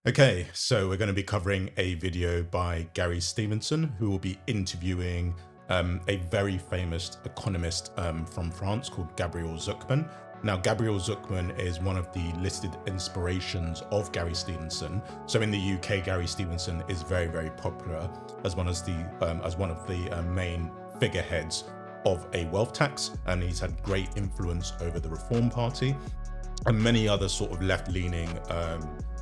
Okay, so we're going to be covering a video by Gary Stevenson, who will be interviewing a very famous economist from France called Gabriel Zucman. Now, Gabriel Zucman is one of the listed inspirations of Gary Stevenson. So in the UK, Gary Stevenson is very, very popular as one of the main figureheads of a wealth tax, and he's had great influence over the Reform Party and many other sort of left-leaning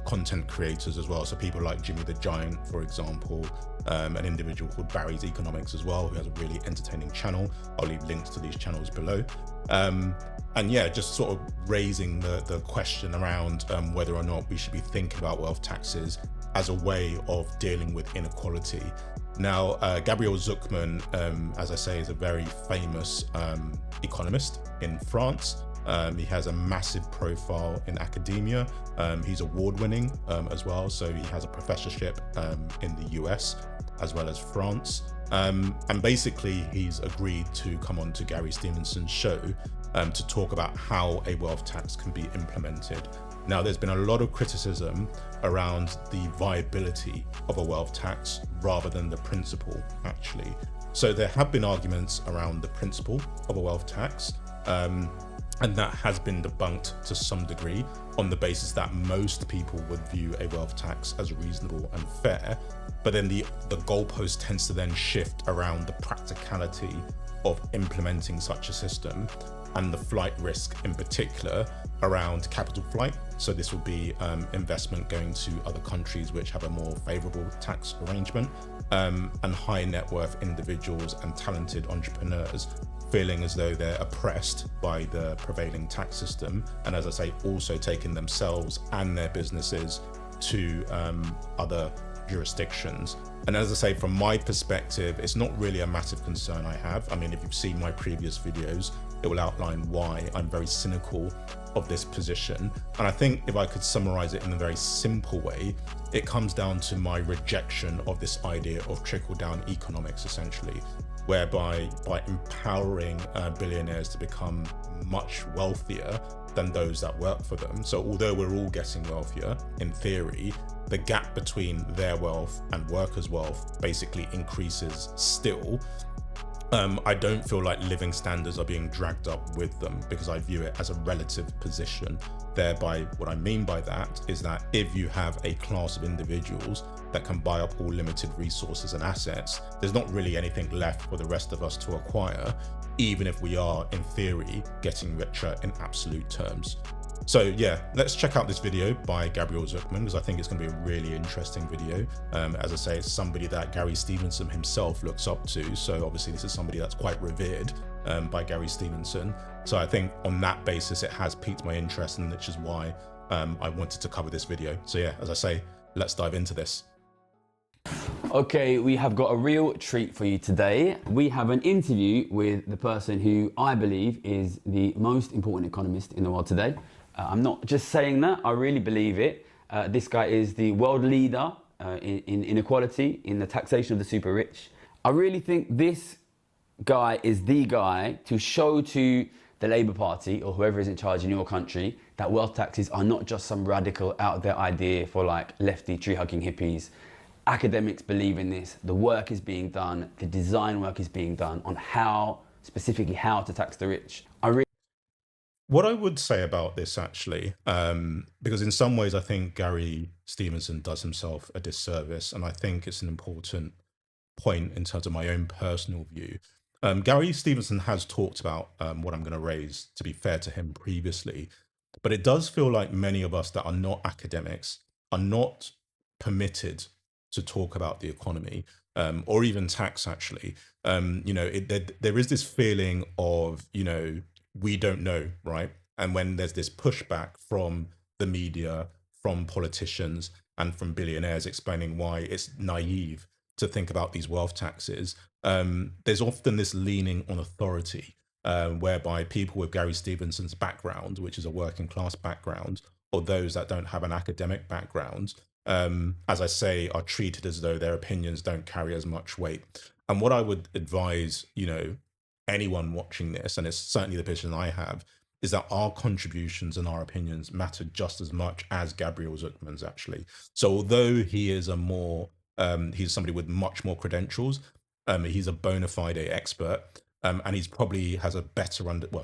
content creators as well. So people like Jimmy the Giant, for example, an individual called Barry's Economics as well, who has a really entertaining channel. I'll leave links to these channels below. And yeah, just sort of raising the question around whether or not we should be thinking about wealth taxes as a way of dealing with inequality. Now, Gabriel Zucman, as I say, is a very famous economist in France. He has a massive profile in academia. He's award-winning as well, so he has a professorship in the US as well as France. And basically, he's agreed to come on to Gary Stevenson's show to talk about how a wealth tax can be implemented. Now, there's been a lot of criticism around the viability of a wealth tax rather than the principle, actually. So there have been arguments around the principle of a wealth tax, and that has been debunked to some degree on the basis that most people would view a wealth tax as reasonable and fair. But then the goalpost tends to then shift around the practicality of implementing such a system and the flight risk in particular around capital flight. So this will be investment going to other countries which have a more favorable tax arrangement, and high net worth individuals and talented entrepreneurs feeling as though they're oppressed by the prevailing tax system, and as I say, also taking themselves and their businesses to other jurisdictions. And as I say, from my perspective, it's not really a massive concern I have. I mean, if you've seen my previous videos, it will outline why I'm very cynical of this position. And I think if I could summarize it in a very simple way, it comes down to my rejection of this idea of trickle-down economics, essentially, whereby by empowering billionaires to become much wealthier than those that work for them. So although we're all getting wealthier, in theory, the gap between their wealth and workers' wealth basically increases still. I don't feel like living standards are being dragged up with them, because I view it as a relative position. Thereby, what I mean by that is that if you have a class of individuals that can buy up all limited resources and assets, there's not really anything left for the rest of us to acquire, even if we are, in theory, getting richer in absolute terms. So yeah, let's check out this video by Gabriel Zucman, because I think it's going to be a really interesting video. As I say, it's somebody that Gary Stevenson himself looks up to. So obviously this is somebody that's quite revered by Gary Stevenson. So I think on that basis, it has piqued my interest, and which is why I wanted to cover this video. So yeah, as I say, let's dive into this. Okay, we have got a real treat for you today. We have an interview with the person who I believe is the most important economist in the world today. I'm not just saying that, I really believe it. This guy is the world leader in inequality, in the taxation of the super rich. I really think this guy is the guy to show to the Labour Party or whoever is in charge in your country that wealth taxes are not just some radical out there idea for like lefty tree-hugging hippies. Academics believe in this, the work is being done, the design work is being done on how, specifically how to tax the rich. What I would say about this, actually, because in some ways I think Gary Stevenson does himself a disservice, and I think it's an important point in terms of my own personal view. Gary Stevenson has talked about what I'm going to raise, to be fair to him, previously, but it does feel like many of us that are not academics are not permitted to talk about the economy, or even tax, actually. There is this feeling of, we don't know, right? And when there's this pushback from the media, from politicians, and from billionaires explaining why it's naive to think about these wealth taxes, there's often this leaning on authority, whereby people with Gary Stevenson's background, which is a working class background, or those that don't have an academic background, as I say, are treated as though their opinions don't carry as much weight. And what I would advise, anyone watching this, and it's certainly the position I have, is that our contributions and our opinions matter just as much as Gabriel Zucman's actually. So although he is he's somebody with much more credentials, he's a bona fide expert, and he's probably has a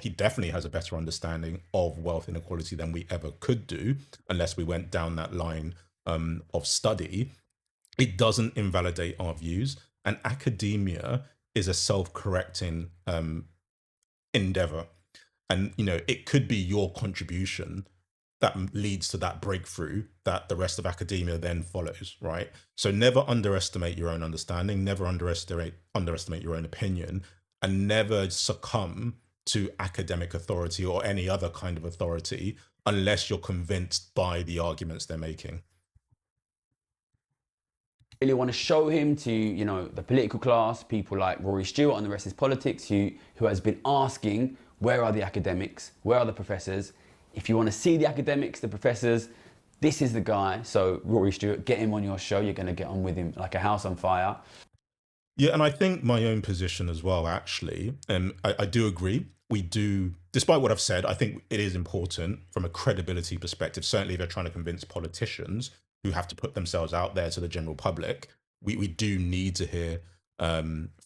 he definitely has a better understanding of wealth inequality than we ever could do, unless we went down that line of study. It doesn't invalidate our views, and academia is a self-correcting endeavor. And it could be your contribution that leads to that breakthrough that the rest of academia then follows, right? So never underestimate your own understanding, never underestimate your own opinion, and never succumb to academic authority or any other kind of authority unless you're convinced by the arguments they're making. Really want to show him to the political class, people like Rory Stewart on the Rest is Politics, who has been asking, where are the academics, where are the professors? If you want to see the academics, the professors, this is the guy. So Rory Stewart, get him on your show. You're going to get on with him like a house on fire. Yeah, and I think my own position as well, actually, and I do agree. We do, despite what I've said, I think it is important from a credibility perspective. Certainly, if you're trying to convince politicians who have to put themselves out there to the general public, we do need to hear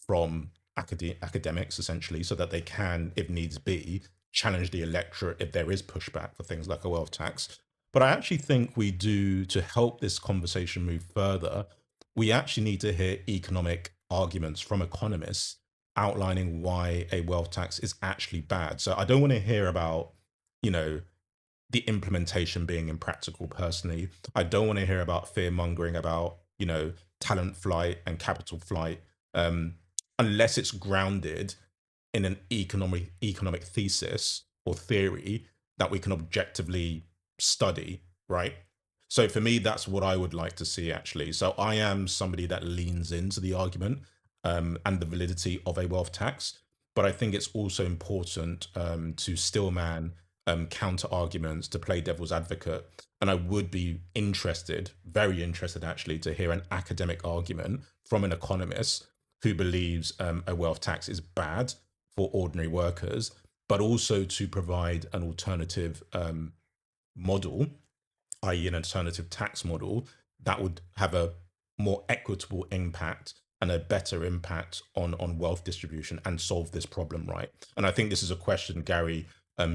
from academics, essentially, so that they can, if needs be, challenge the electorate if there is pushback for things like a wealth tax. But I actually think we do, to help this conversation move further, we actually need to hear economic arguments from economists outlining why a wealth tax is actually bad. So I don't want to hear about, you know, the implementation being impractical personally. I don't want to hear about fear mongering about, talent flight and capital flight, unless it's grounded in an economic thesis or theory that we can objectively study, right? So for me, that's what I would like to see actually. So I am somebody that leans into the argument and the validity of a wealth tax, but I think it's also important to stillman counter arguments, to play devil's advocate. And I would be interested, very interested actually, to hear an academic argument from an economist who believes a wealth tax is bad for ordinary workers, but also to provide an alternative model, i.e., an alternative tax model that would have a more equitable impact and a better impact on wealth distribution and solve this problem, right? And I think this is a question Gary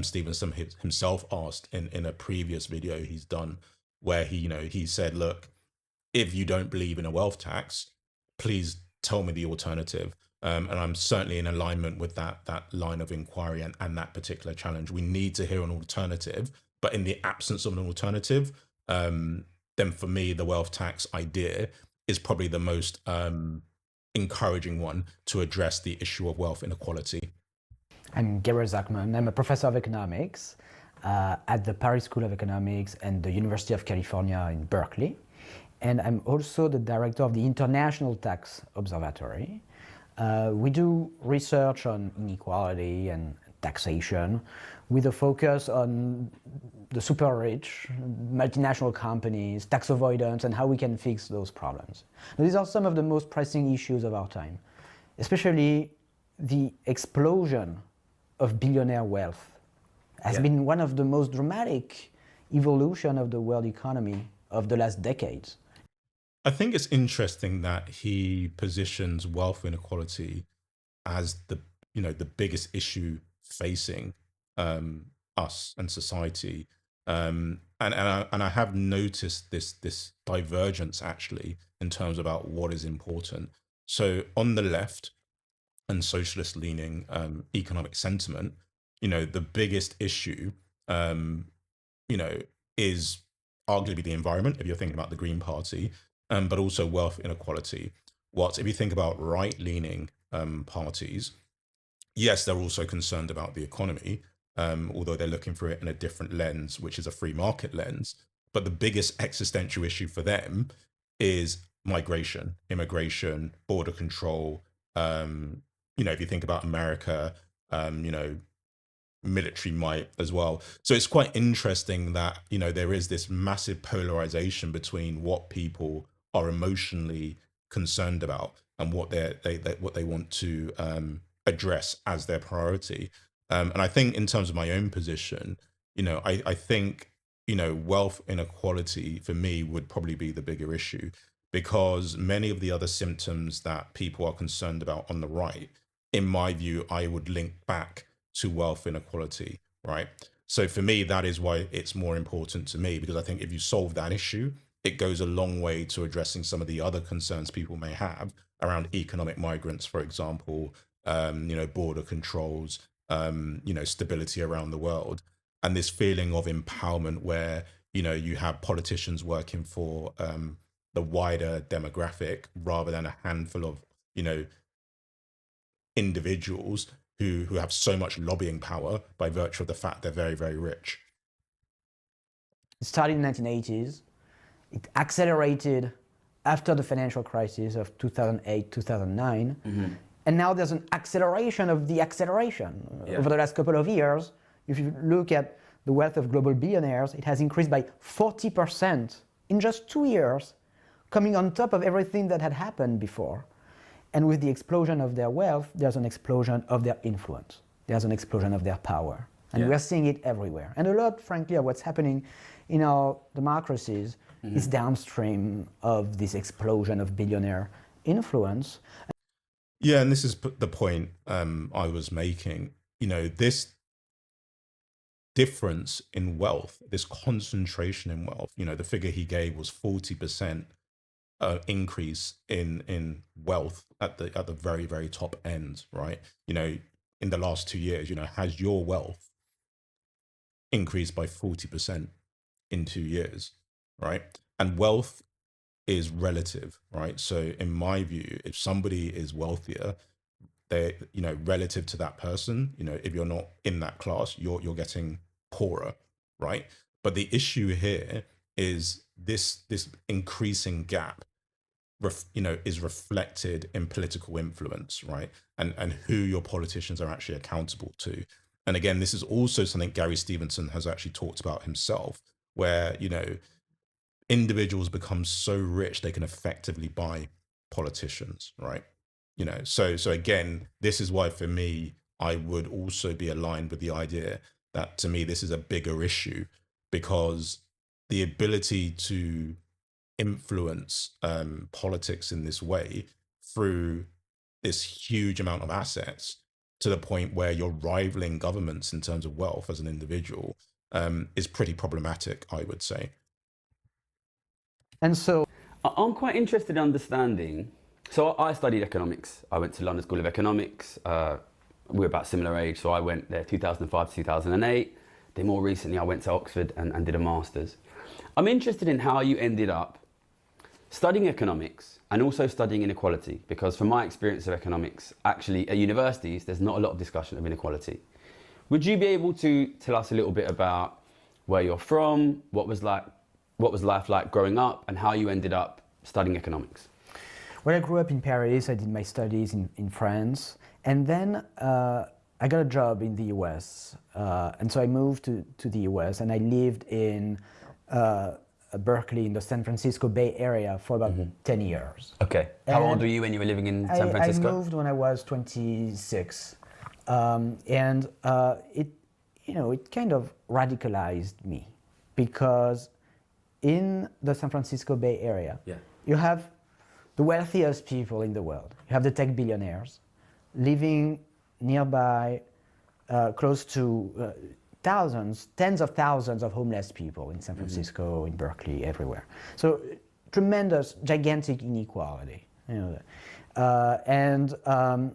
Stevenson himself asked in a previous video he's done, where he said, look, if you don't believe in a wealth tax, please tell me the alternative. And I'm certainly in alignment with that line of inquiry and that particular challenge. We need to hear an alternative, but in the absence of an alternative, then for me, the wealth tax idea is probably the most encouraging one to address the issue of wealth inequality. I'm Gabriel Zucman. I'm a professor of economics at the Paris School of Economics and the University of California in Berkeley. And I'm also the director of the International Tax Observatory. We do research on inequality and taxation with a focus on the super rich, multinational companies, tax avoidance, and how we can fix those problems. Now, these are some of the most pressing issues of our time, especially the explosion of billionaire wealth has been one of the most dramatic evolution of the world economy of the last decades. I think it's interesting that he positions wealth inequality as the biggest issue facing us and society, and I have noticed this divergence actually in terms about what is important. So on the left and socialist leaning economic sentiment, the biggest issue is arguably the environment if you're thinking about the Green Party, but also wealth inequality. What if you think about right-leaning parties? Yes, they're also concerned about the economy, although they're looking for it in a different lens, which is a free market lens. But the biggest existential issue for them is migration, immigration, border control. If you think about America, military might as well. So it's quite interesting that there is this massive polarization between what people are emotionally concerned about and what they want to address as their priority. And I think in terms of my own position, I think, wealth inequality for me would probably be the bigger issue, because many of the other symptoms that people are concerned about on the right, in my view, I would link back to wealth inequality, right? So for me, that is why it's more important to me, because I think if you solve that issue, it goes a long way to addressing some of the other concerns people may have around economic migrants, for example, border controls, stability around the world, and this feeling of empowerment where, you have politicians working for the wider demographic rather than a handful of, individuals who have so much lobbying power by virtue of the fact they're very, very rich. It started in the 1980s. It accelerated after the financial crisis of 2008, 2009. Mm-hmm. And now there's an acceleration of the acceleration. Yeah. Over the last couple of years, if you look at the wealth of global billionaires, it has increased by 40% in just 2 years, coming on top of everything that had happened before. And with the explosion of their wealth, there's an explosion of their influence. There's an explosion of their power. And we're seeing it everywhere. And a lot, frankly, of what's happening in our democracies is downstream of this explosion of billionaire influence. Yeah, and this is the point I was making. This difference in wealth, this concentration in wealth, the figure he gave was 40% increase in wealth at the very, very top end, right? In the last 2 years, has your wealth increased by 40% in 2 years, right? And wealth is relative, right? So in my view, if somebody is wealthier, they, relative to that person, if you're not in that class, you're getting poorer, right? But the issue here is this increasing gap, is reflected in political influence, right? And who your politicians are actually accountable to. And again, this is also something Gary Stevenson has actually talked about himself, where, individuals become so rich they can effectively buy politicians, right? So again, this is why for me, I would also be aligned with the idea that to me, this is a bigger issue, because the ability to influence politics in this way through this huge amount of assets to the point where you're rivaling governments in terms of wealth as an individual is pretty problematic, I would say. And so I'm quite interested in understanding. So I studied economics. I went to London School of Economics. We're about similar age, so I went there 2005 to 2008. Then more recently, I went to Oxford and did a master's. I'm interested in how you ended up studying economics and also studying inequality, because from my experience of economics, actually at universities, there's not a lot of discussion of inequality. Would you be able to tell us a little bit about where you're from, what was life like growing up, and how you ended up studying economics? Well, I grew up in Paris. I did my studies in France. And then I got a job in the US. And so I moved to the US, and I lived in Berkeley in the San Francisco Bay Area for about 10 years. Okay. How old were you when you were living in San Francisco? I moved when I was 26. It kind of radicalized me, because in the San Francisco Bay Area, you have the wealthiest people in the world. You have the tech billionaires living nearby, close to tens of thousands of homeless people in San Francisco, in Berkeley, everywhere. So tremendous, gigantic inequality. And I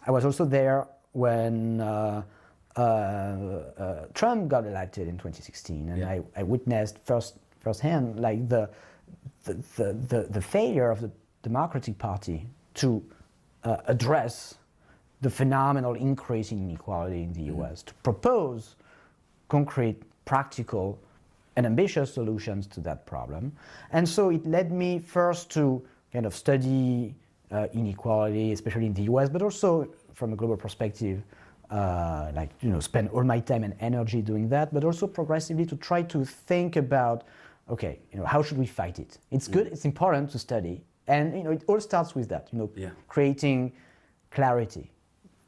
was also there when Trump got elected in 2016, and I witnessed firsthand like the failure of the Democratic Party to address the phenomenal increase in inequality in the US, to propose concrete, practical, and ambitious solutions to that problem. And so it led me first to kind of study inequality, especially in the US, but also from a global perspective, spend all my time and energy doing that, but also progressively to try to think about, okay, how should we fight it? It's good, it's important to study, and it all starts with that, creating clarity,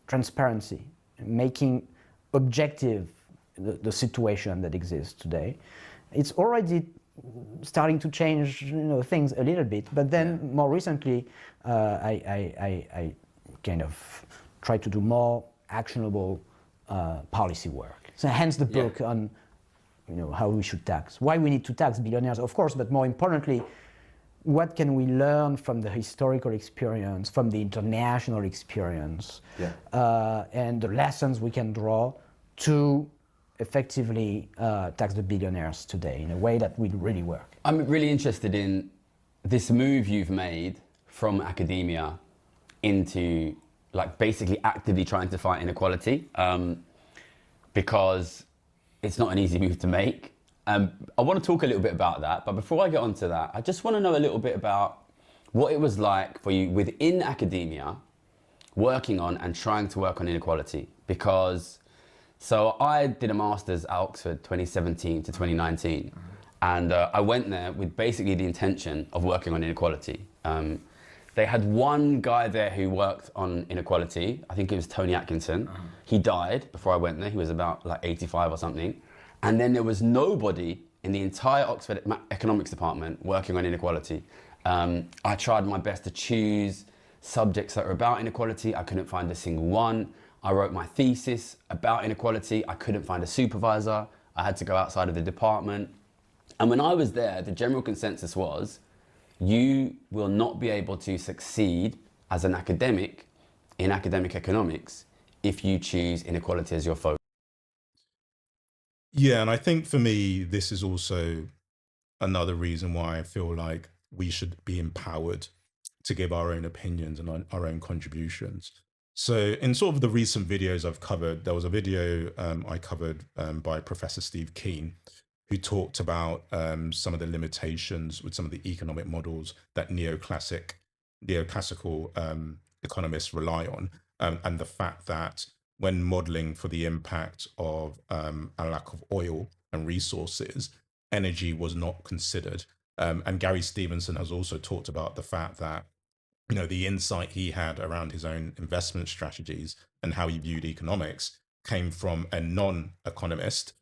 transparency, making objective the situation that exists today. It's already starting to change, things a little bit. But then more recently, I kind of try to do more actionable policy work. So hence the book on, how we should tax, why we need to tax billionaires, of course, but more importantly, what can we learn from the historical experience, from the international experience, and the lessons we can draw to effectively tax the billionaires today in a way that will really work. I'm really interested in this move you've made from academia into basically actively trying to fight inequality, because it's not an easy move to make. I want to talk a little bit about that, but before I get onto that, I just want to know a little bit about what it was like for you within academia, working on and trying to work on inequality. Because, so I did a master's at Oxford 2017 to 2019, and I went there with basically the intention of working on inequality. They had one guy there who worked on inequality. I think it was Tony Atkinson. He died before I went there. He was about 85 or something. And then there was nobody in the entire Oxford economics department working on inequality. I tried my best to choose subjects that were about inequality. I couldn't find a single one. I wrote my thesis about inequality. I couldn't find a supervisor. I had to go outside of the department. And when I was there, the general consensus was, you will not be able to succeed as an academic in academic economics if you choose inequality as your focus. Yeah, and I think for me, this is also another reason why I feel like we should be empowered to give our own opinions and our own contributions. So in sort of the recent videos I've covered, there was a video I covered by Professor Steve Keen, who talked about some of the limitations with some of the economic models that neoclassical economists rely on, and the fact that when modeling for the impact of a lack of oil and resources, energy was not considered. And Gary Stevenson has also talked about the fact that, the insight he had around his own investment strategies and how he viewed economics came from a non-economist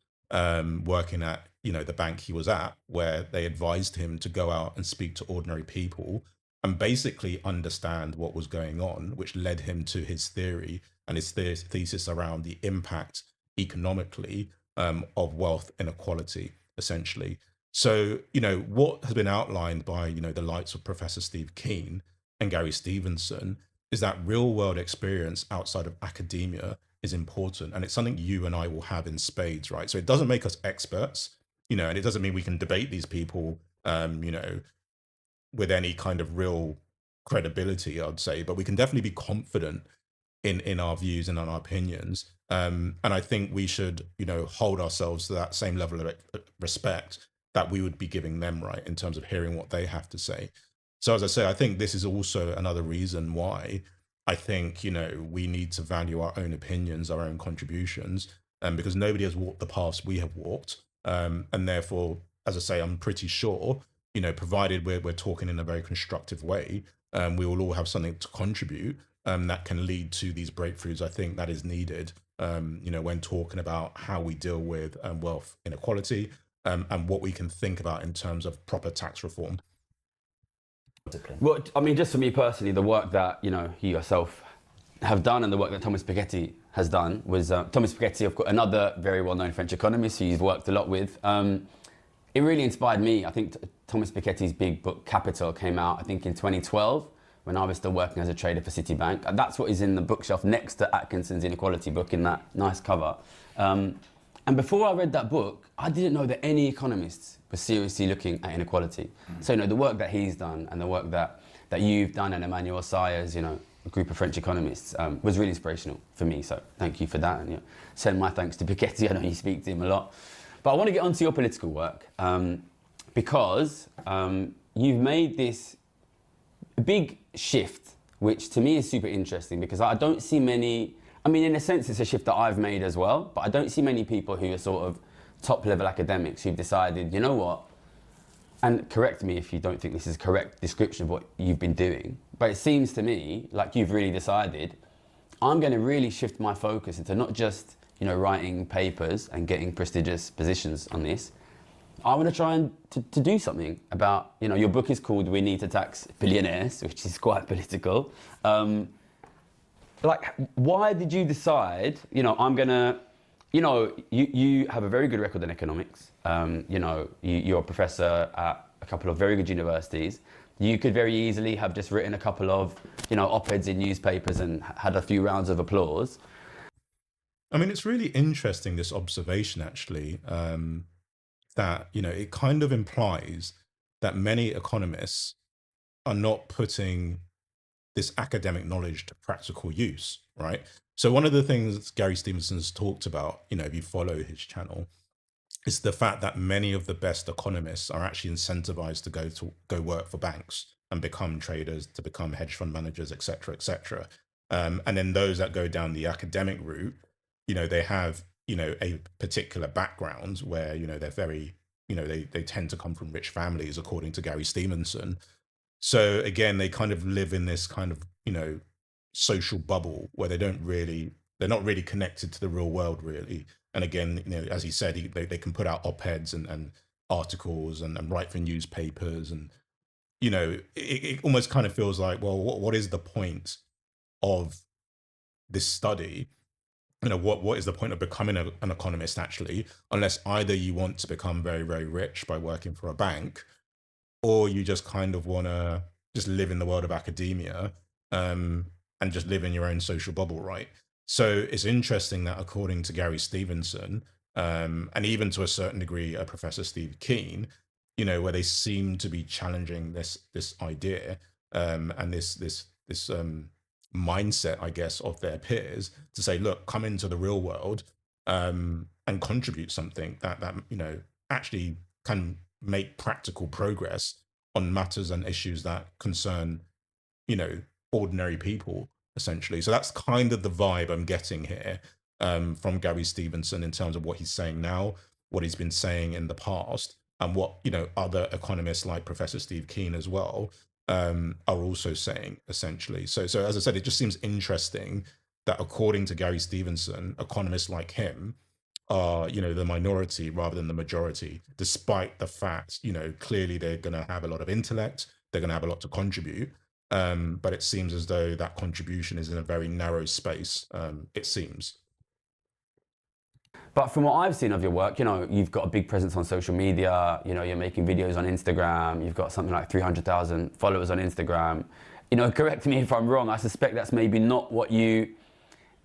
working at, the bank he was at, where they advised him to go out and speak to ordinary people and basically understand what was going on, which led him to his theory and his thesis around the impact economically of wealth inequality, essentially. So, what has been outlined by, the likes of Professor Steve Keen and Gary Stevenson is that real world experience outside of academia is important. And it's something you and I will have in spades, right? So it doesn't make us experts, and it doesn't mean we can debate these people, with any kind of real credibility, I'd say, but we can definitely be confident in our views and on our opinions. And I think we should, hold ourselves to that same level of respect that we would be giving them, right, in terms of hearing what they have to say. So as I say, I think this is also another reason why I think, we need to value our own opinions, our own contributions, because nobody has walked the paths we have walked. And therefore, as I say, I'm pretty sure, provided we're talking in a very constructive way, we will all have something to contribute that can lead to these breakthroughs. I think that is needed, when talking about how we deal with wealth inequality and what we can think about in terms of proper tax reform. Well, I mean, just for me personally, the work that, you yourself have done and the work that Thomas Piketty has done was, Thomas Piketty, of course, another very well-known French economist who you've worked a lot with. It really inspired me. I think Thomas Piketty's big book, Capital, came out, I think, in 2012, when I was still working as a trader for Citibank. And that's what is in the bookshelf next to Atkinson's Inequality book in that nice cover. And before I read that book, I didn't know that any economists were seriously looking at inequality. So, the work that he's done and the work that you've done and Emmanuel Sayers, a group of French economists, was really inspirational for me. So thank you for that. And send my thanks to Piketty. I know you speak to him a lot. But I want to get onto your political work because you've made this big shift, which to me is super interesting because I don't see many, in a sense, it's a shift that I've made as well, but I don't see many people who are sort of top level academics who've decided, you know what, and correct me if you don't think this is a correct description of what you've been doing, but it seems to me like you've really decided, I'm going to really shift my focus into not just, you know, writing papers and getting prestigious positions on this, I want to try and to do something about, you know, your book is called We Need to Tax Billionaires, which is quite political. Like, why did you decide, you know, I'm gonna, you know, you have a very good record in economics. You know, you're a professor at a couple of very good universities. You could very easily have just written a couple of, you know, op-eds in newspapers and had a few rounds of applause. I mean, it's really interesting, this observation, actually, that, you know, it kind of implies that many economists are not putting this academic knowledge to practical use, right? So one of the things Gary Stevenson's talked about, you know, if you follow his channel, is the fact that many of the best economists are actually incentivized to go work for banks and become traders, to become hedge fund managers, et cetera, et cetera. And then those that go down the academic route, you know, they have, you know, a particular background where, you know, they're very, you know, they tend to come from rich families, according to Gary Stevenson. So again, they kind of live in this kind of, you know, social bubble where they're not really connected to the real world, really. And again, you know, as he said, they can put out op-eds and articles and write for newspapers. And, you know, it almost kind of feels like, well, what is the point of this study? You know, what is the point of becoming an economist, actually, unless either you want to become very, very rich by working for a bank, or you just kind of want to just live in the world of academia, and just live in your own social bubble, right? So it's interesting that, according to Gary Stevenson, and even to a certain degree, Professor Steve Keen, you know, where they seem to be challenging this idea, and this mindset, I guess, of their peers, to say, look, come into the real world, and contribute something that you know, actually can make practical progress on matters and issues that concern, you know, ordinary people, essentially. So that's kind of the vibe I'm getting here, from Gary Stevenson, in terms of what he's saying now, what he's been saying in the past, and what, you know, other economists like Professor Steve Keen as well, are also saying, essentially. So as I said, it just seems interesting that, according to Gary Stevenson, economists like him are, you know, the minority rather than the majority, despite the fact, you know, clearly they're going to have a lot of intellect, they're going to have a lot to contribute, but it seems as though that contribution is in a very narrow space, it seems. But from what I've seen of your work, you know, you've got a big presence on social media, you know, you're making videos on Instagram, you've got something like 300,000 followers on Instagram. You know, correct me if I'm wrong, I suspect that's maybe not what you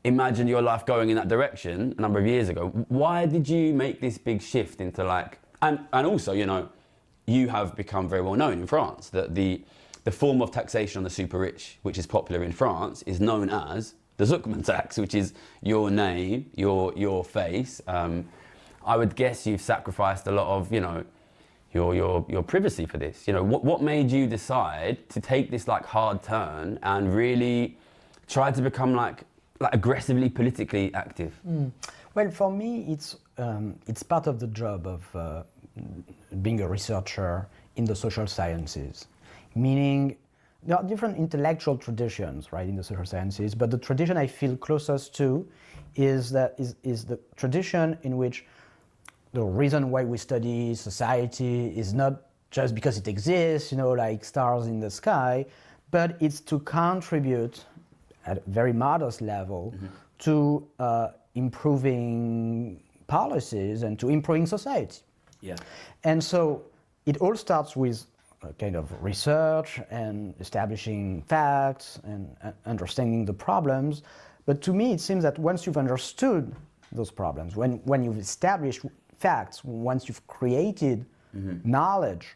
imagined your life going in that direction a number of years ago. Why did you make this big shift into, like, and also, you know, you have become very well known in France, that the form of taxation on the super rich, which is popular in France, is known as the Zuckman tax, which is your name, your face. I would guess you've sacrificed a lot of, you know, your privacy for this. You know, what made you decide to take this, like, hard turn and really try to become like aggressively politically active? Well, for me, it's part of the job of being a researcher in the social sciences, meaning there are different intellectual traditions, right, in the social sciences, but the tradition I feel closest to is the tradition in which the reason why we study society is not just because it exists, you know, like stars in the sky, but it's to contribute at a very modest level to improving policies and to improving society. Yeah. And so it all starts with a kind of research and establishing facts and understanding the problems. But to me, it seems that once you've understood those problems, when you've established facts, once you've created knowledge,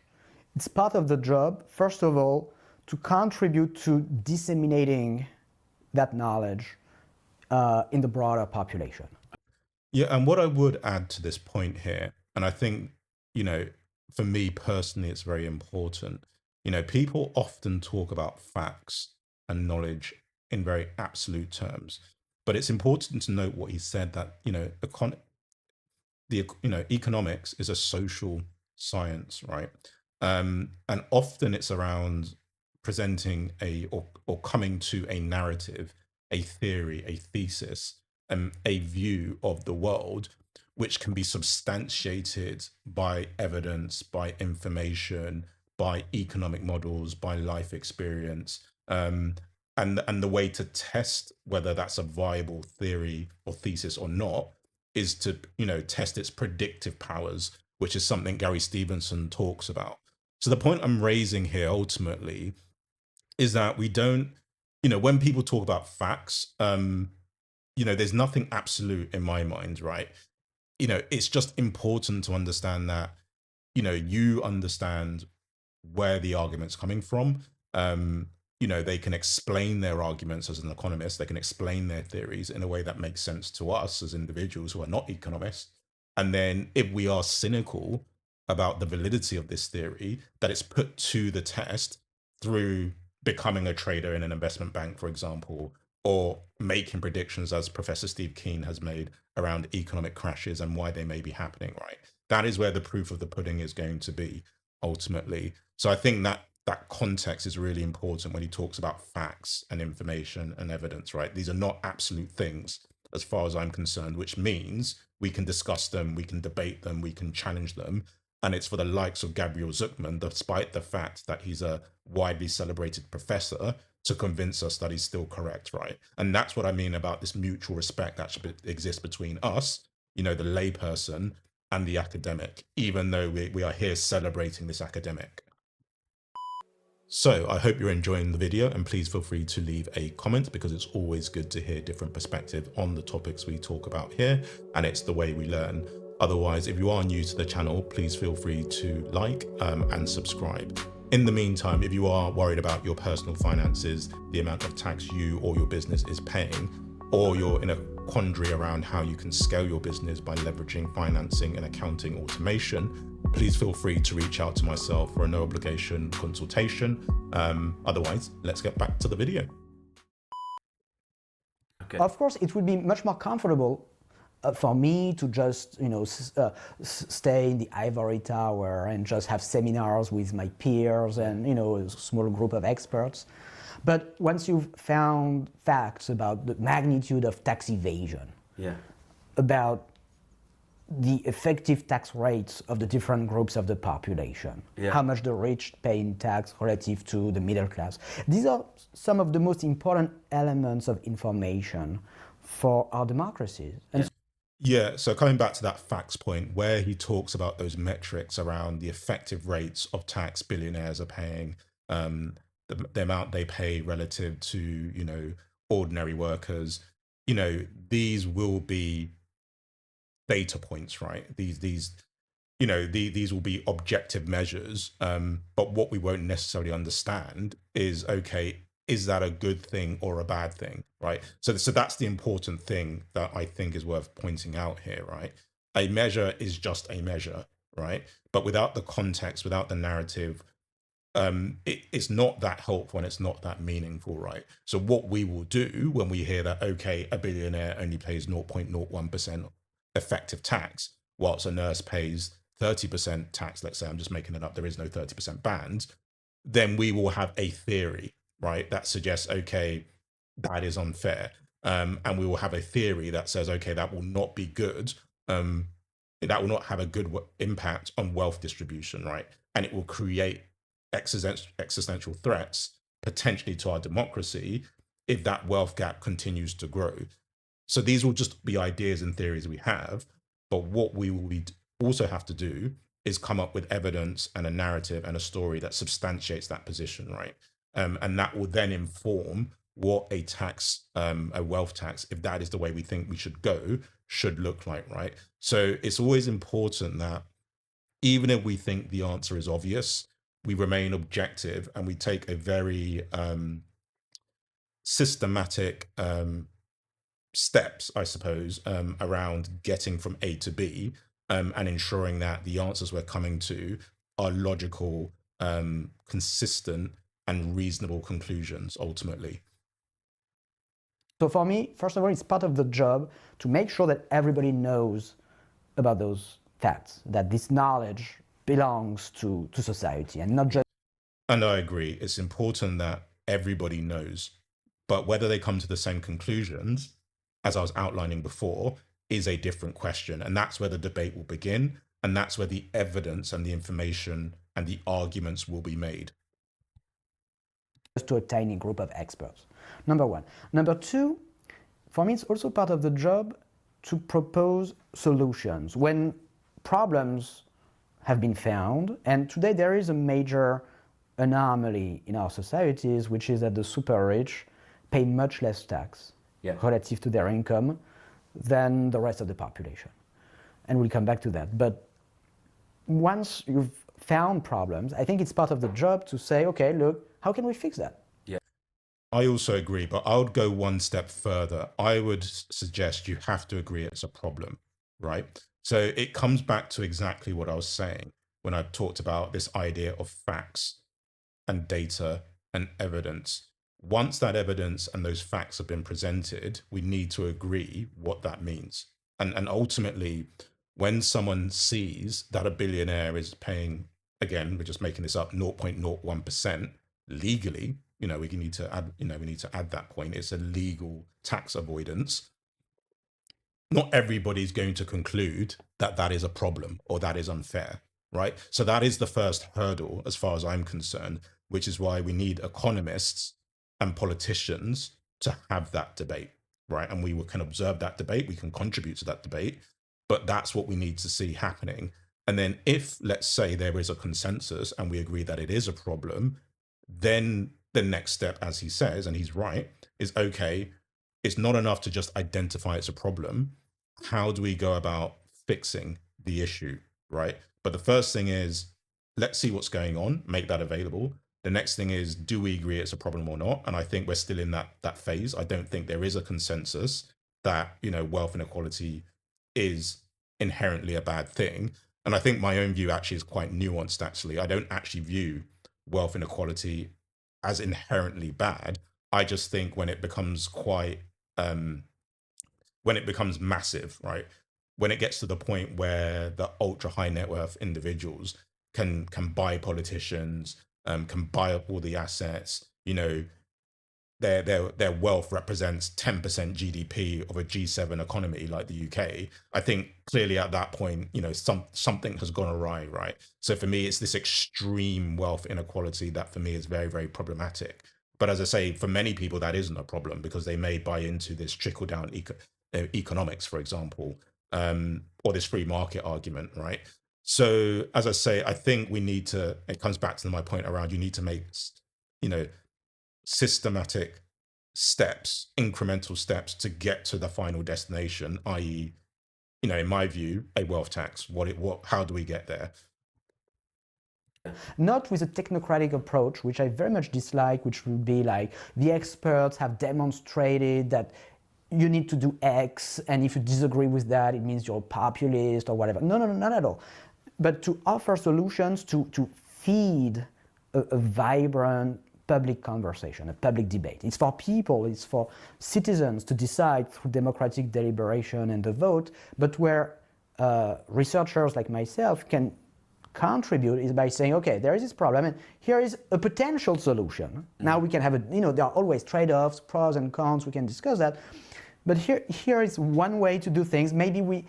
it's part of the job, first of all, to contribute to disseminating that knowledge in the broader population. Yeah, and what I would add to this point here, and I think, you know, for me personally, it's very important. You know, people often talk about facts and knowledge in very absolute terms, but it's important to note what he said, that, you know, economics is a social science, right? And often it's around presenting or coming to a narrative, a theory, a thesis, a view of the world which can be substantiated by evidence, by information, by economic models, by life experience. And the way to test whether that's a viable theory or thesis or not is to, test its predictive powers, which is something Gary Stevenson talks about. So the point I'm raising here ultimately is that we don't, when people talk about facts, there's nothing absolute in my mind, right? It's just important to understand that, you understand where the argument's coming from. They can explain their arguments as an economist, they can explain their theories in a way that makes sense to us as individuals who are not economists. And then if we are cynical about the validity of this theory, that it's put to the test through becoming a trader in an investment bank, for example, or making predictions as Professor Steve Keen has made around economic crashes and why they may be happening, right? That is where the proof of the pudding is going to be ultimately. So I think that context is really important when he talks about facts and information and evidence, right? These are not absolute things as far as I'm concerned, which means we can discuss them, we can debate them, we can challenge them. And it's for the likes of Gabriel Zucman, despite the fact that he's a widely celebrated professor, to convince us that he's still correct, right? And that's what I mean about this mutual respect that should exist between us, the layperson, and the academic, even though we are here celebrating this academic. So I hope you're enjoying the video, and please feel free to leave a comment, because it's always good to hear different perspectives on the topics we talk about here, and it's the way we learn. Otherwise, if you are new to the channel, please feel free to like and subscribe. In the meantime, if you are worried about your personal finances, the amount of tax you or your business is paying, or you're in a quandary around how you can scale your business by leveraging financing and accounting automation, please feel free to reach out to myself for a no obligation consultation. Otherwise, let's get back to the video. Okay. Of course, it would be much more comfortable for me to just, stay in the ivory tower and just have seminars with my peers and, a small group of experts. But once you've found facts about the magnitude of tax evasion, about the effective tax rates of the different groups of the population, how much the rich pay in tax relative to the middle class, these are some of the most important elements of information for our democracies. And so coming back to that facts point, where he talks about those metrics around the effective rates of tax billionaires are paying, the amount they pay relative to, ordinary workers, these will be data points, right? These will be objective measures. But what we won't necessarily understand is, okay, is that a good thing or a bad thing, right? So that's the important thing that I think is worth pointing out here, right? A measure is just a measure, right? But without the context, without the narrative, it's not that helpful and it's not that meaningful, right? So what we will do when we hear that, okay, a billionaire only pays 0.01% effective tax, whilst a nurse pays 30% tax, let's say, I'm just making it up, there is no 30% band, then we will have a theory, right, that suggests, okay, that is unfair. And we will have a theory that says, okay, that will not be good. That will not have a good impact on wealth distribution, right? And it will create existential threats potentially to our democracy if that wealth gap continues to grow. So these will just be ideas and theories we have, but what we will also have to do is come up with evidence and a narrative and a story that substantiates that position, right? And that will then inform what a tax, a wealth tax, if that is the way we think we should go, should look like, right? So it's always important that even if we think the answer is obvious, we remain objective and we take a very systematic steps, I suppose, around getting from A to B, and ensuring that the answers we're coming to are logical, consistent, and reasonable conclusions ultimately. So for me, first of all, it's part of the job to make sure that everybody knows about those facts, that this knowledge belongs to society and not just... And I agree, it's important that everybody knows, but whether they come to the same conclusions as I was outlining before, is a different question. And that's where the debate will begin. And that's where the evidence and the information and the arguments will be made. To a tiny group of experts. Number one. Number two, for me, it's also part of the job to propose solutions when problems have been found. And today there is a major anomaly in our societies, which is that the super rich pay much less tax relative to their income than the rest of the population. And we'll come back to that. But once you've found problems, I think it's part of the job to say, okay, look, how can we fix that? I also agree, but I would go one step further. I would suggest you have to agree it's a problem, right? So it comes back to exactly what I was saying when I talked about this idea of facts and data and evidence. Once that evidence and those facts have been presented, we need to agree what that means. And ultimately, when someone sees that a billionaire is paying, again, we're just making this up, 0.01% legally, we need to add that point. It's a legal tax avoidance. Not everybody's going to conclude that that is a problem or that is unfair, right? So that is the first hurdle as far as I'm concerned, which is why we need economists and politicians to have that debate, right? And we can observe that debate, we can contribute to that debate, but that's what we need to see happening. And then if, let's say, there is a consensus and we agree that it is a problem, then the next step, as he says, and he's right, is okay, it's not enough to just identify it's a problem. How do we go about fixing the issue, right? But the first thing is, let's see what's going on, make that available. The next thing is, do we agree it's a problem or not? And I think we're still in that phase. I don't think there is a consensus that, wealth inequality is inherently a bad thing. And I think my own view actually is quite nuanced, actually. I don't actually view wealth inequality as inherently bad. I just think when it becomes when it becomes massive, right? When it gets to the point where the ultra high net worth individuals can buy politicians, can buy up all the assets, their wealth represents 10% GDP of a G7 economy like the UK. I think clearly at that point, something has gone awry, right? So for me, it's this extreme wealth inequality that for me is very, very problematic. But as I say, for many people, that isn't a problem because they may buy into this trickle down economics, for example, or this free market argument, right? So as I say, I think we need to, it comes back to my point around, you need to make, systematic steps, incremental steps to get to the final destination, i.e., in my view, a wealth tax. How do we get there? Not with a technocratic approach, which I very much dislike, which would be like the experts have demonstrated that you need to do X, and if you disagree with that, it means you're a populist or whatever. No, not at all. But to offer solutions to feed a vibrant public conversation, a public debate. It's for people, it's for citizens to decide through democratic deliberation and the vote, but where researchers like myself can contribute is by saying, okay, there is this problem and here is a potential solution. Now we can have there are always trade-offs, pros and cons, we can discuss that. But here is one way to do things. Maybe we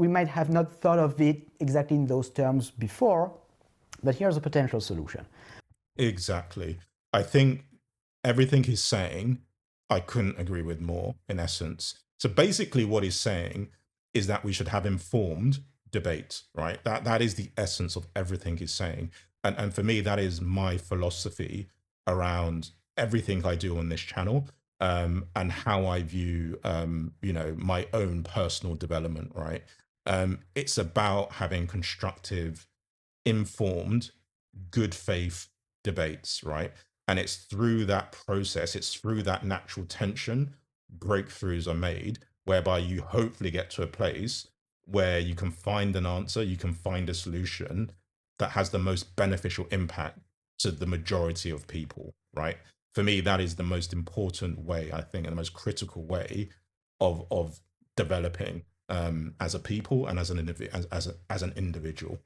might have not thought of it exactly in those terms before, but here's a potential solution. Exactly. I think everything he's saying, I couldn't agree with more, in essence. So basically what he's saying is that we should have informed debate, right? That is the essence of everything he's saying. And for me, that is my philosophy around everything I do on this channel, and how I view, my own personal development, right? It's about having constructive, informed, good faith debates, right? And it's through that process, it's through that natural tension, breakthroughs are made, whereby you hopefully get to a place where you can find an answer, you can find a solution that has the most beneficial impact to the majority of people, right? For me, that is the most important way, I think, and the most critical way of developing as a people and as an individual.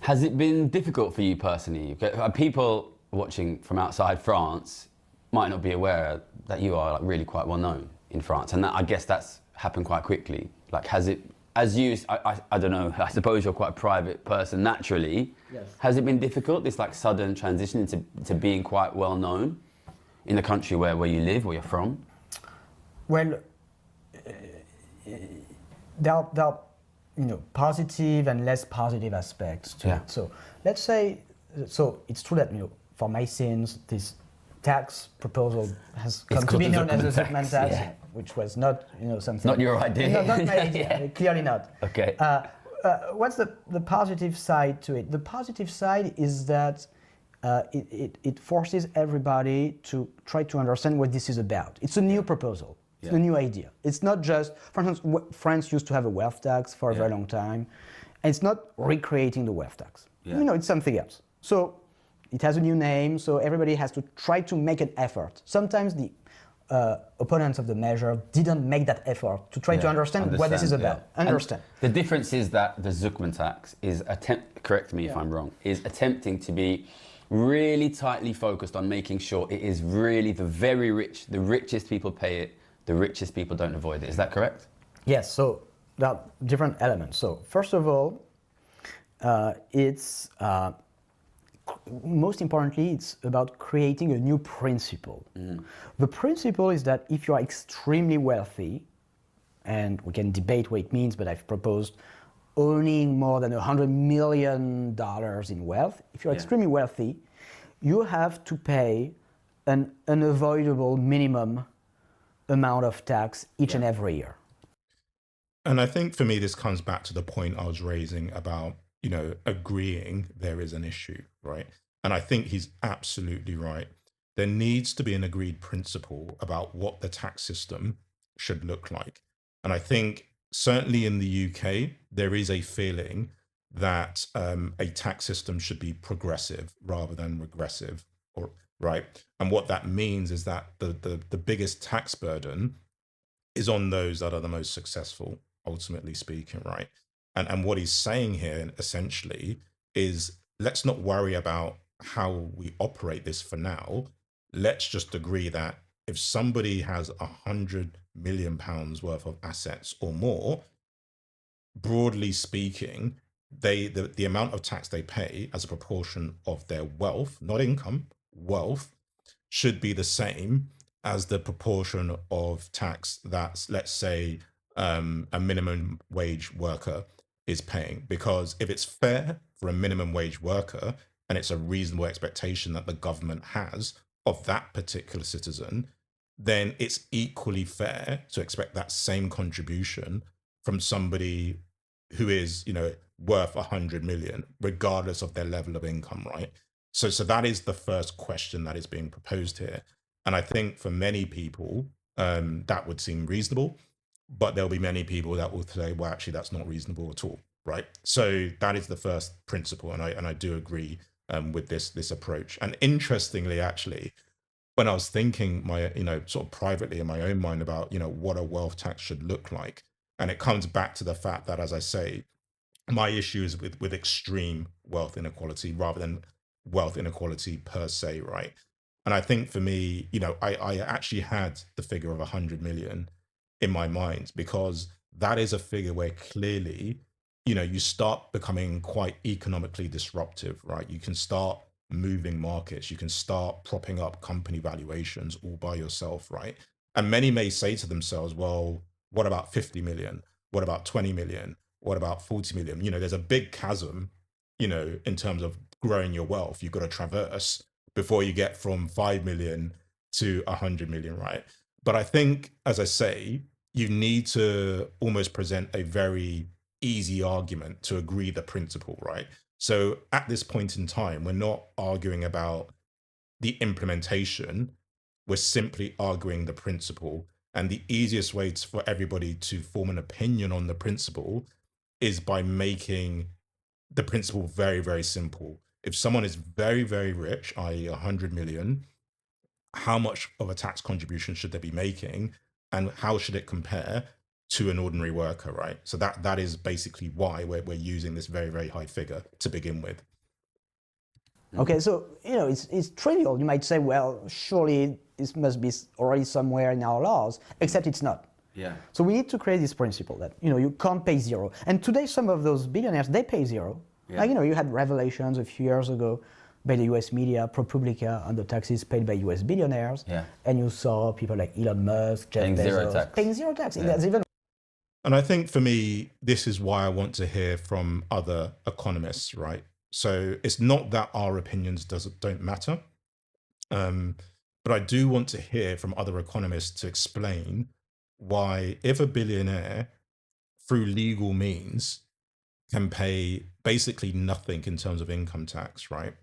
Has it been difficult for you personally? People watching from outside France might not be aware that you are like really quite well known in France, and that, I guess that's happened quite quickly. Like, has it, as you, I don't know, I suppose you're quite a private person naturally. Yes. Has it been difficult, this like sudden transition into being quite well known in the country where you live, where you're from? Well, there are positive and less positive aspects to it. So let's say, so it's true that for my sins, this tax proposal has come to be known as the Zuckman tax, which was not something. Not your idea. Not my idea. Clearly not. Okay. What's the positive side to it? The positive side is that it forces everybody to try to understand what this is about. It's a new proposal. It's a new idea. It's not just, for instance, France used to have a wealth tax for a very long time, and it's not recreating the wealth tax. It's something else. So it has a new name, so everybody has to try to make an effort. Sometimes the opponents of the measure didn't make that effort to try to understand what this is about. Understand. And the difference is that the Zuckman tax is correct me if I'm wrong, is attempting to be really tightly focused on making sure it is really the very rich, the richest people pay it, the richest people don't avoid it. Is that correct? Yes, so there are different elements. So first of all, it's most importantly, it's about creating a new principle. The principle is that if you are extremely wealthy, and we can debate what it means, but I've proposed owning more than $100 million in wealth, if you're extremely wealthy, you have to pay an unavoidable minimum amount of tax each and every year. And I think for me, this comes back to the point I was raising about, agreeing there is an issue, right? And I think he's absolutely right. There needs to be an agreed principle about what the tax system should look like. And I think certainly in the UK, there is a feeling that a tax system should be progressive rather than regressive, right? And what that means is that the biggest tax burden is on those that are the most successful, ultimately speaking, right? And what he's saying here essentially is, let's not worry about how we operate this for now. Let's just agree that if somebody has £100 million worth of assets or more, broadly speaking, the amount of tax they pay as a proportion of their wealth, not income, wealth, should be the same as the proportion of tax that, let's say, a minimum wage worker is paying. Because if it's fair for a minimum wage worker, and it's a reasonable expectation that the government has of that particular citizen, then it's equally fair to expect that same contribution from somebody who is, worth 100 million, regardless of their level of income, right? So that is the first question that is being proposed here. And I think for many people, that would seem reasonable, but there'll be many people that will say, well, actually, that's not reasonable at all, right? So that is the first principle. And I do agree with this approach. And interestingly, actually, when I was thinking sort of privately in my own mind about, what a wealth tax should look like, and it comes back to the fact that, as I say, my issue is with extreme wealth inequality rather than wealth inequality per se, right? And I think for me, I actually had the figure of 100 million in my mind, because that is a figure where clearly, you start becoming quite economically disruptive, right? You can start moving markets, you can start propping up company valuations all by yourself, right? And many may say to themselves, well, what about 50 million? What about 20 million? What about 40 million? There's a big chasm, in terms of growing your wealth, you've got to traverse before you get from 5 million to 100 million, right? But I think, as I say, you need to almost present a very easy argument to agree the principle, right? So at this point in time, we're not arguing about the implementation, we're simply arguing the principle. And the easiest way for everybody to form an opinion on the principle is by making the principle very, very simple. If someone is very, very rich, i.e. 100 million, how much of a tax contribution should they be making, and how should it compare to an ordinary worker, right? So that is basically why we're using this very, very high figure to begin with. Okay, so it's trivial. You might say, well, surely it must be already somewhere in our laws, except it's not. Yeah. So we need to create this principle that you can't pay zero. And today, some of those billionaires they pay zero. Yeah. Like, you had revelations a few years ago by the U.S. media, ProPublica, on the taxes paid by U.S. billionaires. Yeah. And you saw people like Elon Musk, Jeff Paying Bezos, zero tax. paying zero tax. Yeah. That's even. And I think for me, this is why I want to hear from other economists, right? So it's not that our opinions don't matter, but I do want to hear from other economists to explain why, if a billionaire through legal means can pay basically nothing in terms of income tax, right,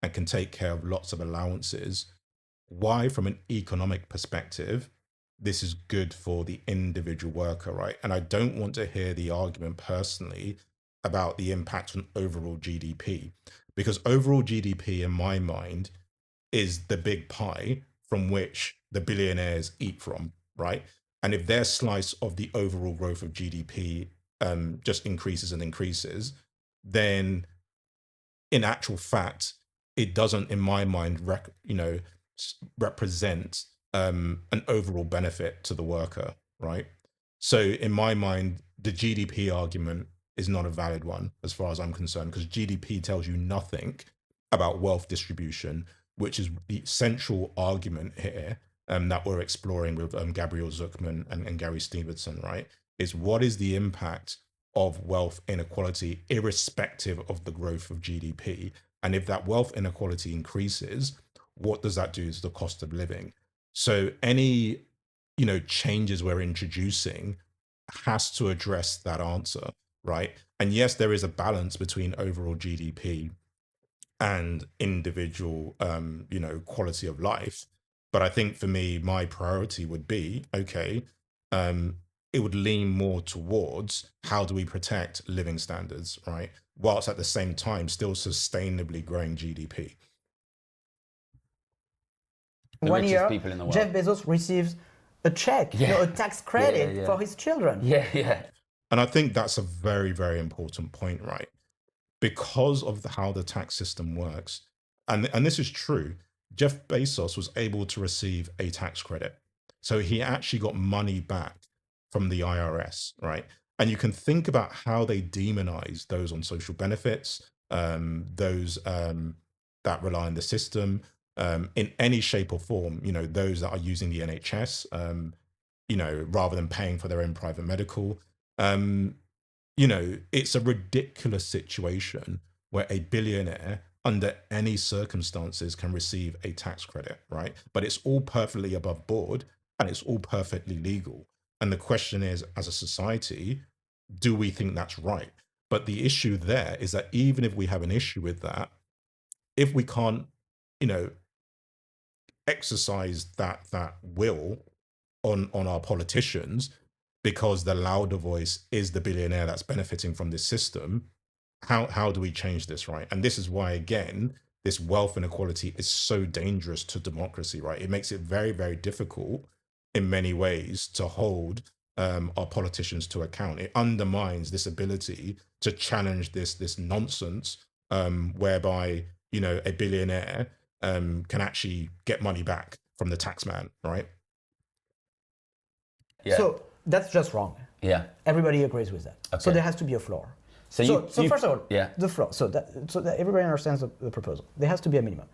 and can take care of lots of allowances, why from an economic perspective this is good for the individual worker, right? And I don't want to hear the argument personally about the impact on overall GDP, because overall GDP in my mind is the big pie from which the billionaires eat from, right? And if their slice of the overall growth of GDP just increases and increases, then in actual fact, it doesn't, in my mind, represent an overall benefit to the worker, right? So in my mind, the GDP argument is not a valid one as far as I'm concerned, because GDP tells you nothing about wealth distribution, which is the central argument here that we're exploring with Gabriel Zucman and Gary Stevenson, right? Is what is the impact of wealth inequality irrespective of the growth of GDP? And if that wealth inequality increases, what does that do to the cost of living? So any, changes we're introducing has to address that answer, right? And yes, there is a balance between overall GDP and individual, quality of life. But I think for me, my priority would be, okay, it would lean more towards how do we protect living standards, right? Whilst at the same time still sustainably growing GDP. The 1 richest year, people in the world. Jeff Bezos receives a check, a tax credit for his children. Yeah. And I think that's a very, very important point, right? Because of how the tax system works, and this is true, Jeff Bezos was able to receive a tax credit. So he actually got money back from the IRS, right? And you can think about how they demonize those on social benefits, those that rely on the system, in any shape or form, those that are using the NHS, rather than paying for their own private medical. It's a ridiculous situation where a billionaire under any circumstances can receive a tax credit, right? But it's all perfectly above board and it's all perfectly legal. And the question is, as a society, do we think that's right? But the issue there is that even if we have an issue with that, if we can't, exercise that will on our politicians, because the louder voice is the billionaire that's benefiting from this system, how do we change this, right? And this is why, again, this wealth inequality is so dangerous to democracy, right? It makes it very, very difficult in many ways to hold our politicians to account. It undermines this ability to challenge this nonsense, whereby, a billionaire can actually get money back from the taxman, right? Yeah. So that's just wrong. Yeah. Everybody agrees with that. Okay. So there has to be a floor. So first of all, the floor. So that everybody understands the proposal. There has to be a minimum.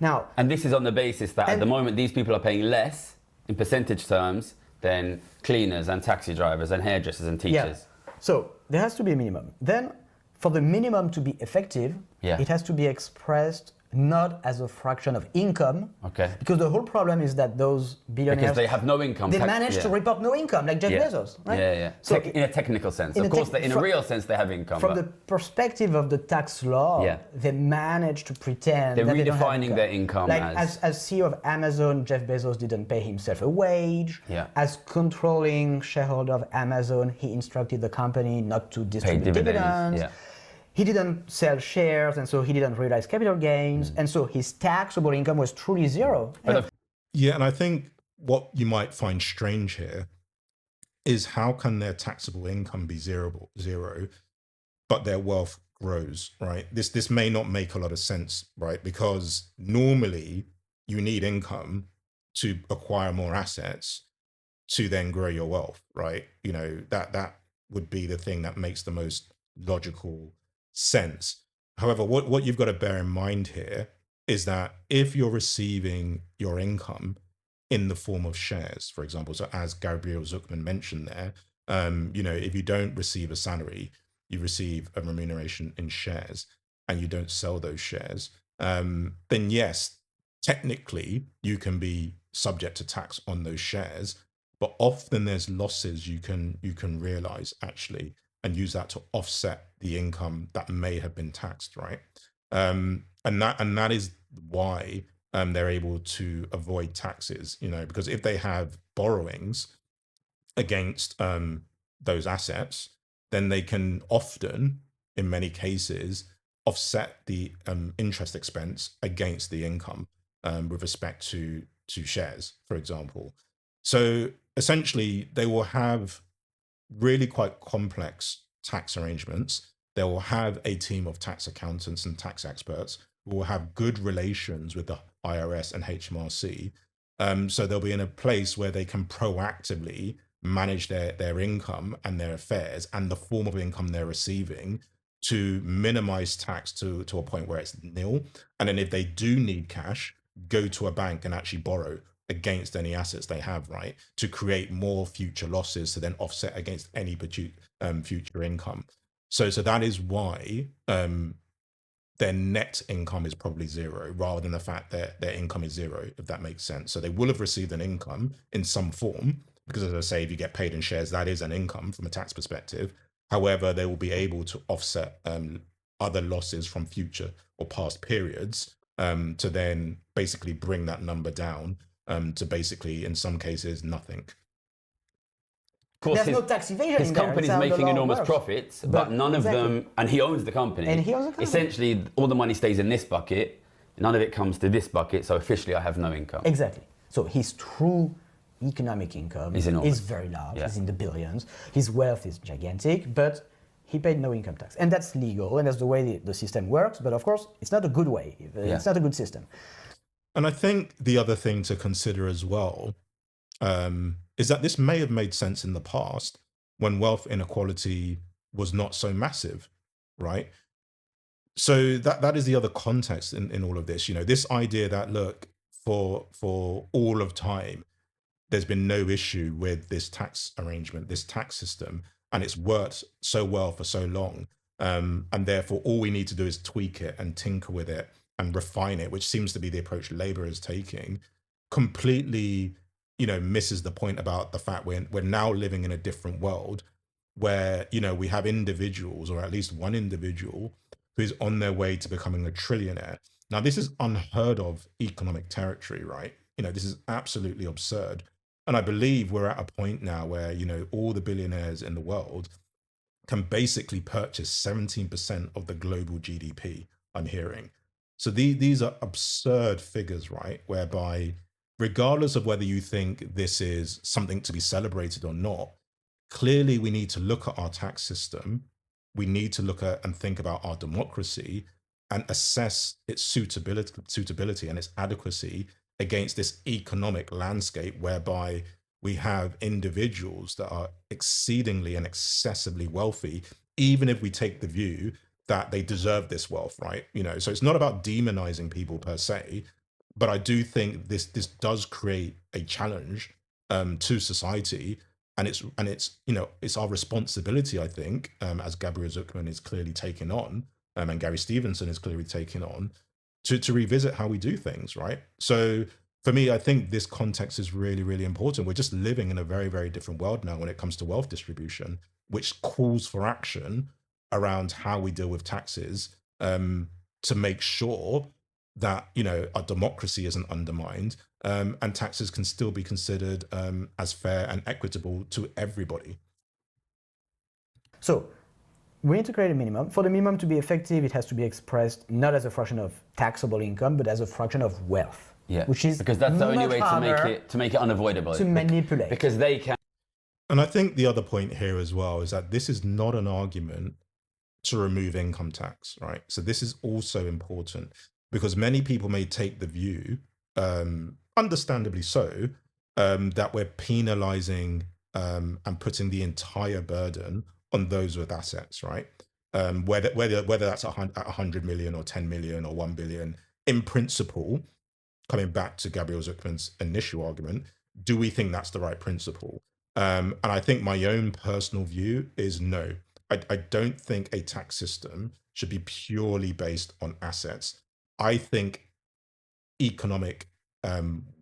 Now, and this is on the basis that at the moment these people are paying less in percentage terms than cleaners and taxi drivers and hairdressers and teachers. Yeah. So there has to be a minimum. Then, for the minimum to be effective, it has to be expressed not as a fraction of income. Okay. Because the whole problem is that those billionaires, because they have no income. They manage to report no income, like Jeff Bezos, right? Yeah. So in a technical sense, of course, in a real sense, they have income. From the perspective of the tax law, they manage to pretend they're that they don't have redefining their income. Like as CEO of Amazon, Jeff Bezos didn't pay himself a wage. Yeah. As controlling shareholder of Amazon, he instructed the company not to distribute dividends. Yeah. He didn't sell shares, and so he didn't realize capital gains, and so his taxable income was truly zero. Yeah, and I think what you might find strange here is how can their taxable income be zero, but their wealth grows, right? This may not make a lot of sense, right? Because normally you need income to acquire more assets to then grow your wealth, right? That would be the thing that makes the most logical sense. However, what you've got to bear in mind here is that if you're receiving your income in the form of shares, for example, so as Gabriel Zucman mentioned there, if you don't receive a salary, you receive a remuneration in shares, and you don't sell those shares, then yes, technically you can be subject to tax on those shares, but often there's losses you can realize actually and use that to offset the income that may have been taxed, right? And that is why they're able to avoid taxes, because if they have borrowings against those assets, then they can often, in many cases, offset the interest expense against the income with respect to shares, for example. So essentially, they will have really quite complex tax arrangements. They will have a team of tax accountants and tax experts who will have good relations with the IRS and HMRC. So they'll be in a place where they can proactively manage their income and their affairs and the form of income they're receiving to minimize tax to a point where it's nil. And then if they do need cash, go to a bank and actually borrow against any assets they have, right, to create more future losses to then offset against any future income. So that is why their net income is probably zero, rather than the fact that their income is zero, if that makes sense. So they will have received an income in some form, because as I say, if you get paid in shares, that is an income from a tax perspective. However, they will be able to offset other losses from future or past periods to then basically bring that number down to basically, in some cases, nothing. Of course, There's no tax evasion. His company's making enormous profits, but none of them, and he owns the company. And he owns the company. Essentially, all the money stays in this bucket, none of it comes to this bucket, so officially I have no income. Exactly. So his true economic income is very large, it's in the billions. His wealth is gigantic, but he paid no income tax. And that's legal, and that's the way the system works, but of course, it's not a good way. It's not a good system. And I think the other thing to consider as well is that this may have made sense in the past when wealth inequality was not so massive, right? So that is the other context in all of this. This idea that, look, for all of time, there's been no issue with this tax arrangement, this tax system, and it's worked so well for so long. And therefore, all we need to do is tweak it and tinker with it and refine it, which seems to be the approach Labour is taking, completely misses the point about the fact we're now living in a different world where we have individuals, or at least one individual, who's on their way to becoming a trillionaire. Now, this is unheard of economic territory, right? This is absolutely absurd. And I believe we're at a point now where all the billionaires in the world can basically purchase 17% of the global GDP, I'm hearing. So these are absurd figures, right? Whereby, regardless of whether you think this is something to be celebrated or not, clearly we need to look at our tax system. We need to look at and think about our democracy and assess its suitability and its adequacy against this economic landscape whereby we have individuals that are exceedingly and excessively wealthy, even if we take the view that they deserve this wealth, right? So it's not about demonizing people per se, but I do think this does create a challenge to society, and it's our responsibility, I think, as Gabriel Zucman is clearly taking on, and Gary Stevenson is clearly taking on, to revisit how we do things, right? So for me, I think this context is really, really important. We're just living in a very, very different world now when it comes to wealth distribution, which calls for action around how we deal with taxes to make sure that our democracy isn't undermined, and taxes can still be considered as fair and equitable to everybody. So we need to create a minimum. For the minimum to be effective, it has to be expressed not as a fraction of taxable income, but as a fraction of wealth. Yeah, which is because that's the only way to make it unavoidable. To manipulate. Because they can. And I think the other point here as well is that this is not an argument to remove income tax, right? So this is also important, because many people may take the view understandably so, that we're penalizing and putting the entire burden on those with assets, right? Whether that's 100 million or 10 million or 1 billion, in principle, coming back to Gabriel Zucman's initial argument, do we think that's the right principle? And I think my own personal view is no. I don't think a tax system should be purely based on assets. I think economic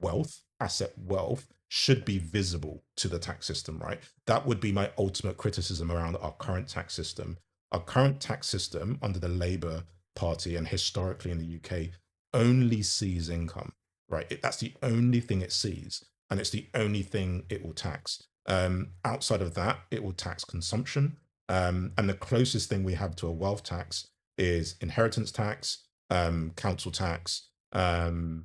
wealth, asset wealth, should be visible to the tax system, right? That would be my ultimate criticism around our current tax system. Our current tax system under the Labour Party and historically in the UK only sees income, right? That's the only thing it sees, and it's the only thing it will tax. Outside of that, it will tax consumption. And the closest thing we have to a wealth tax is inheritance tax, council tax, and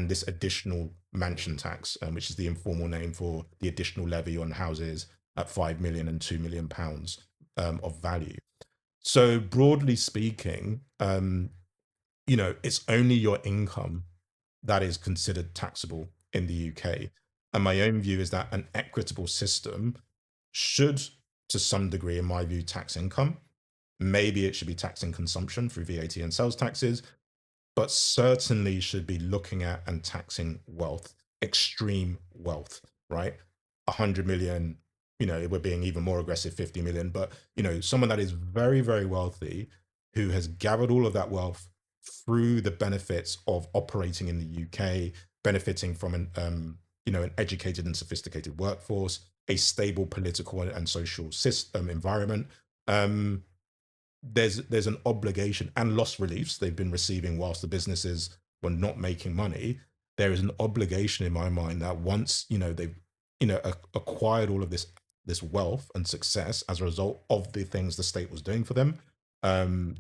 this additional mansion tax, which is the informal name for the additional levy on houses at 5 million and 2 million pounds of value. So broadly speaking, it's only your income that is considered taxable in the UK. And my own view is that an equitable system should, to some degree, in my view, tax income. Maybe it should be taxing consumption through VAT and sales taxes, but certainly should be looking at and taxing wealth, extreme wealth, right? 100 million, we're being even more aggressive, 50 million, but, someone that is very, very wealthy who has gathered all of that wealth through the benefits of operating in the UK, benefiting from an educated and sophisticated workforce, a stable political and social system environment. There's an obligation, and loss reliefs they've been receiving whilst the businesses were not making money. There is an obligation in my mind that once they've acquired all of this wealth and success as a result of the things the state was doing for them,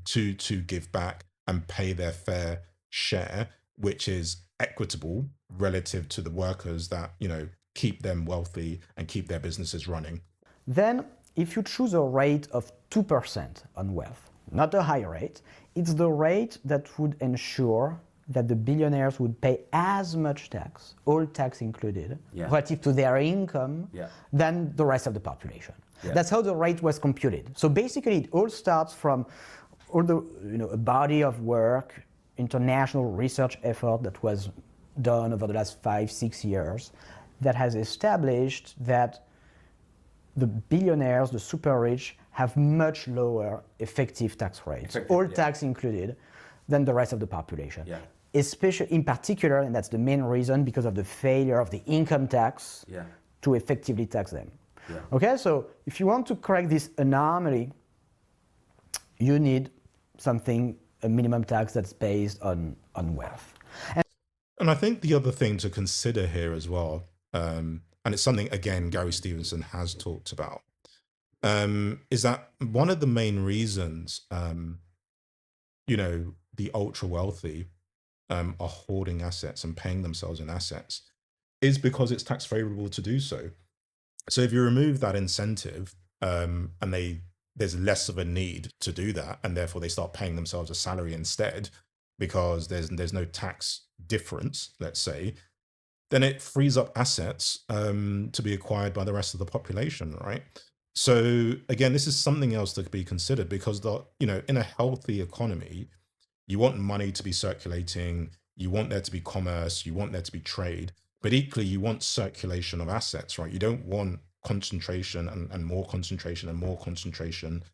to give back and pay their fair share, which is equitable relative to the workers that keep them wealthy and keep their businesses running. Then, if you choose a rate of 2% on wealth, not a high rate, it's the rate that would ensure that the billionaires would pay as much tax, all tax included, relative to their income, than the rest of the population. That's how the rate was computed. So basically, it all starts from all the a body of work, international research effort that was done over the last 5-6 years, that has established that the billionaires, the super rich, have much lower effective tax rates, tax included, than the rest of the population. Especially in particular, and that's the main reason, because of the failure of the income tax to effectively tax them. Okay, so if you want to correct this anomaly, you need a minimum tax that's based on wealth. And I think the other thing to consider here as well, and it's something, again, Gary Stevenson has talked about, is that one of the main reasons, the ultra wealthy are hoarding assets and paying themselves in assets is because it's tax favorable to do so. So if you remove that incentive, and there's less of a need to do that, and therefore they start paying themselves a salary instead because there's no tax difference, let's say, then it frees up assets to be acquired by the rest of the population, right? So again, this is something else to be considered, because in a healthy economy, you want money to be circulating, you want there to be commerce, you want there to be trade, but equally you want circulation of assets, right? You don't want concentration and more concentration and more concentration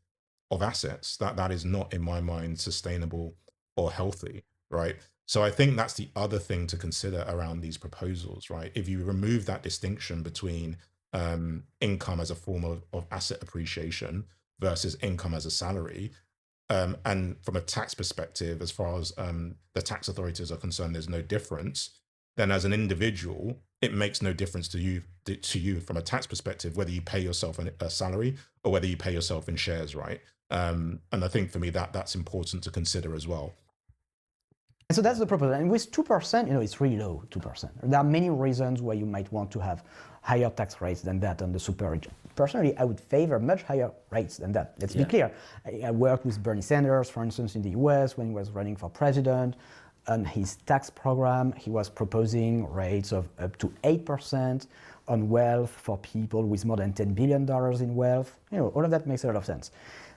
of assets. That is not, in my mind, sustainable or healthy, right? So I think that's the other thing to consider around these proposals, right? If you remove that distinction between income as a form of asset appreciation versus income as a salary, and from a tax perspective, as far as the tax authorities are concerned, there's no difference, then as an individual, it makes no difference to you from a tax perspective, whether you pay yourself a salary or whether you pay yourself in shares, right? And I think for me that's important to consider as well. And so that's the proposal. And with 2%, it's really low, 2%. There are many reasons why you might want to have higher tax rates than that on the super rich. Personally, I would favor much higher rates than that. Let's be clear. I worked with Bernie Sanders, for instance, in the US when he was running for president. on his tax program, he was proposing rates of up to 8% on wealth for people with more than $10 billion in wealth. All of that makes a lot of sense.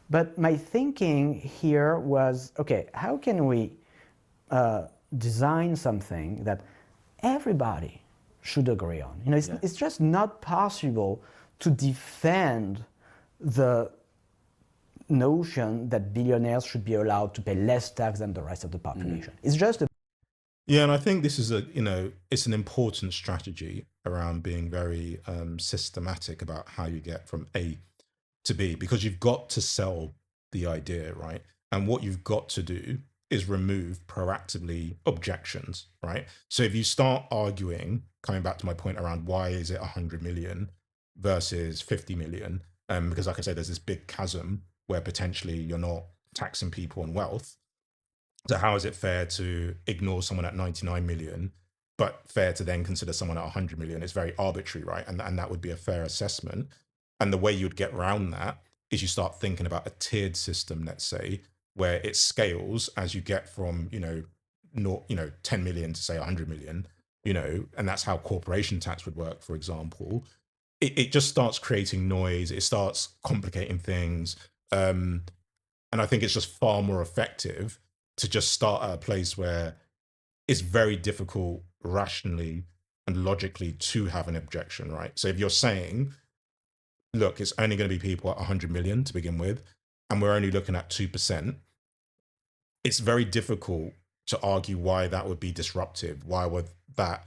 But my thinking here was, okay, how can we design something that everybody should agree on? It's just not possible to defend the notion that billionaires should be allowed to pay less tax than the rest of the population. It's just a Yeah, and I think this is it's an important strategy around being very systematic about how you get from A to B, because you've got to sell the idea, right? And what you've got to do is remove proactively objections, right? So if you start arguing, coming back to my point around why is it 100 million versus 50 million, because like I said, there's this big chasm where potentially you're not taxing people on wealth. So how is it fair to ignore someone at 99 million, but fair to then consider someone at 100 million? It's very arbitrary, right? And that would be a fair assessment. And the way you'd get around that is you start thinking about a tiered system, let's say, where it scales as you get from, 10 million to say 100 million, and that's how corporation tax would work, for example. It just starts creating noise. It starts complicating things. And I think it's just far more effective to just start at a place where it's very difficult rationally and logically to have an objection, right? So if you're saying, look, it's only going to be people at 100 million to begin with, and we're only looking at 2%, it's very difficult to argue why that would be disruptive. Why would that,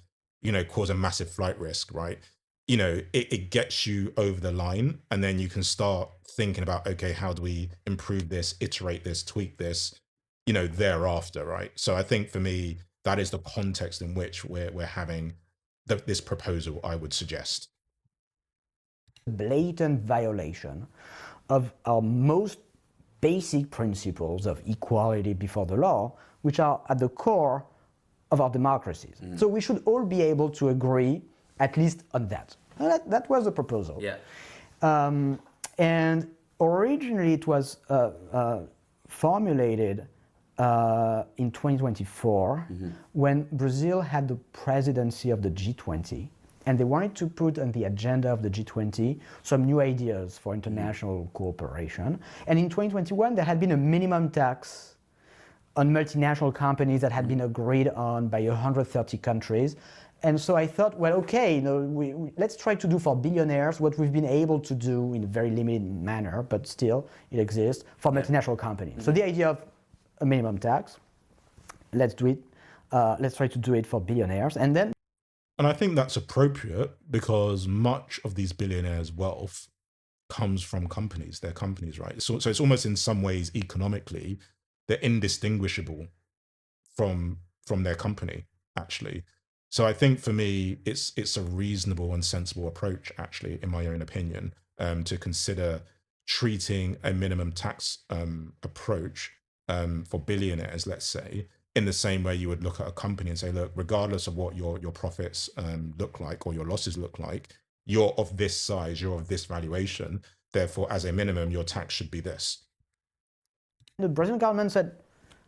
cause a massive flight risk, right? It gets you over the line, and then you can start thinking about, okay, how do we improve this, iterate this, tweak this, thereafter, right? So I think for me, that is the context in which we're having this proposal, I would suggest. Blatant violation of our most basic principles of equality before the law, which are at the core of our democracies. So we should all be able to agree at least on that. That was the proposal. Yeah. And originally it was formulated in 2024 when Brazil had the presidency of the G20, and they wanted to put on the agenda of the G20 some new ideas for international cooperation. And in 2021, there had been a minimum tax on multinational companies that had been agreed on by 130 countries. And so I thought, well, okay, let's try to do for billionaires what we've been able to do in a very limited manner, but still it exists for multinational companies. So the idea of a minimum tax, let's do it. Let's try to do it for billionaires. And I think that's appropriate because much of these billionaires' wealth comes from companies. They're companies, right? So it's almost in some ways economically, they're indistinguishable from their company, actually. So I think for me, it's a reasonable and sensible approach, actually, in my own opinion, to consider treating a minimum tax approach for billionaires, let's say, in the same way you would look at a company and say, look, regardless of what your profits look like or your losses look like, you're of this size, you're of this valuation. Therefore, as a minimum, your tax should be this. The Brazilian government said,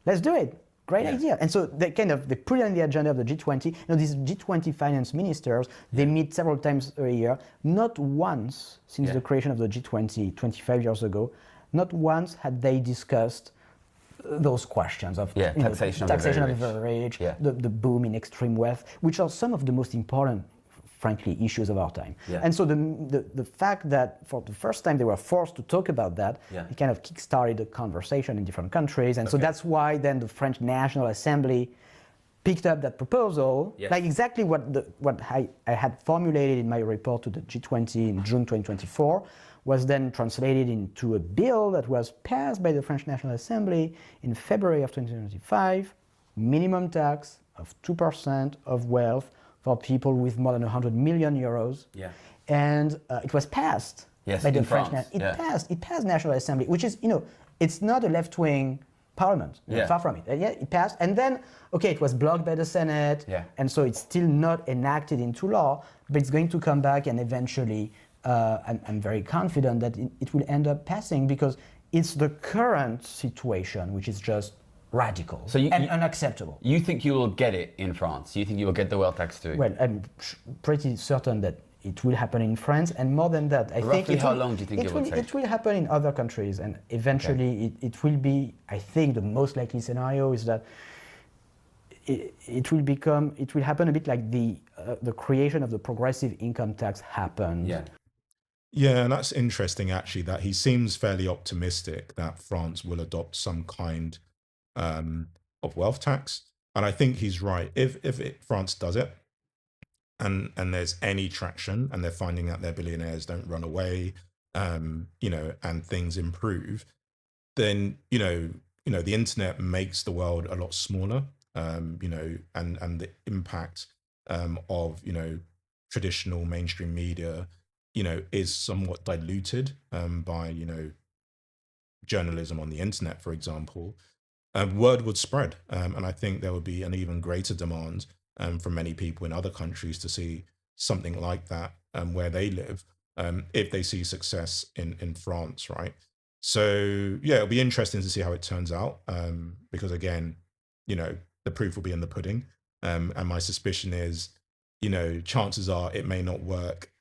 let's do it. Great idea. And so they put it on the agenda of the G20. These G20 finance ministers, they meet several times a year. Not once since the creation of the G20 25 years ago, not once had they discussed those questions of taxation of the very rich, the boom in extreme wealth, which are some of the most important, frankly, issues of our time. And so the fact that for the first time they were forced to talk about that, it kind of kickstarted a conversation in different countries. And so that's why then the French National Assembly picked up that proposal, like exactly what I had formulated in my report to the G20 in June 2024, was then translated into a bill that was passed by the French National Assembly in February of 2025, minimum tax of 2% of wealth for people with more than 100 million euros. And it was passed by the French National. It passed National Assembly, which is, it's not a left-wing parliament, far from it. It passed, and then, it was blocked by the Senate, and so it's still not enacted into law, but it's going to come back, and eventually, I'm very confident that it will end up passing, because it's the current situation which is just radical So and unacceptable. You think you will get it in France? You think you will get the wealth tax too? Well, I'm pretty certain that it will happen in France, and more than that, I think Roughly how long do you think it will take? It will happen in other countries, and eventually it will be. I think the most likely scenario is that it will happen a bit like the creation of the progressive income tax happened. Yeah. Yeah, and that's interesting actually, that he seems fairly optimistic that France will adopt some kind of wealth tax. And I think he's right. If France does it, and there's any traction, and they're finding that their billionaires don't run away, and things improve, then the internet makes the world a lot smaller, and the impact of traditional mainstream media is somewhat diluted by journalism on the internet, for example. Word would spread, and I think there would be an even greater demand from many people in other countries to see something like that where they live, if they see success in France, right? So yeah, it'll be interesting to see how it turns out, because again, the proof will be in the pudding, and my suspicion is, chances are it may not work,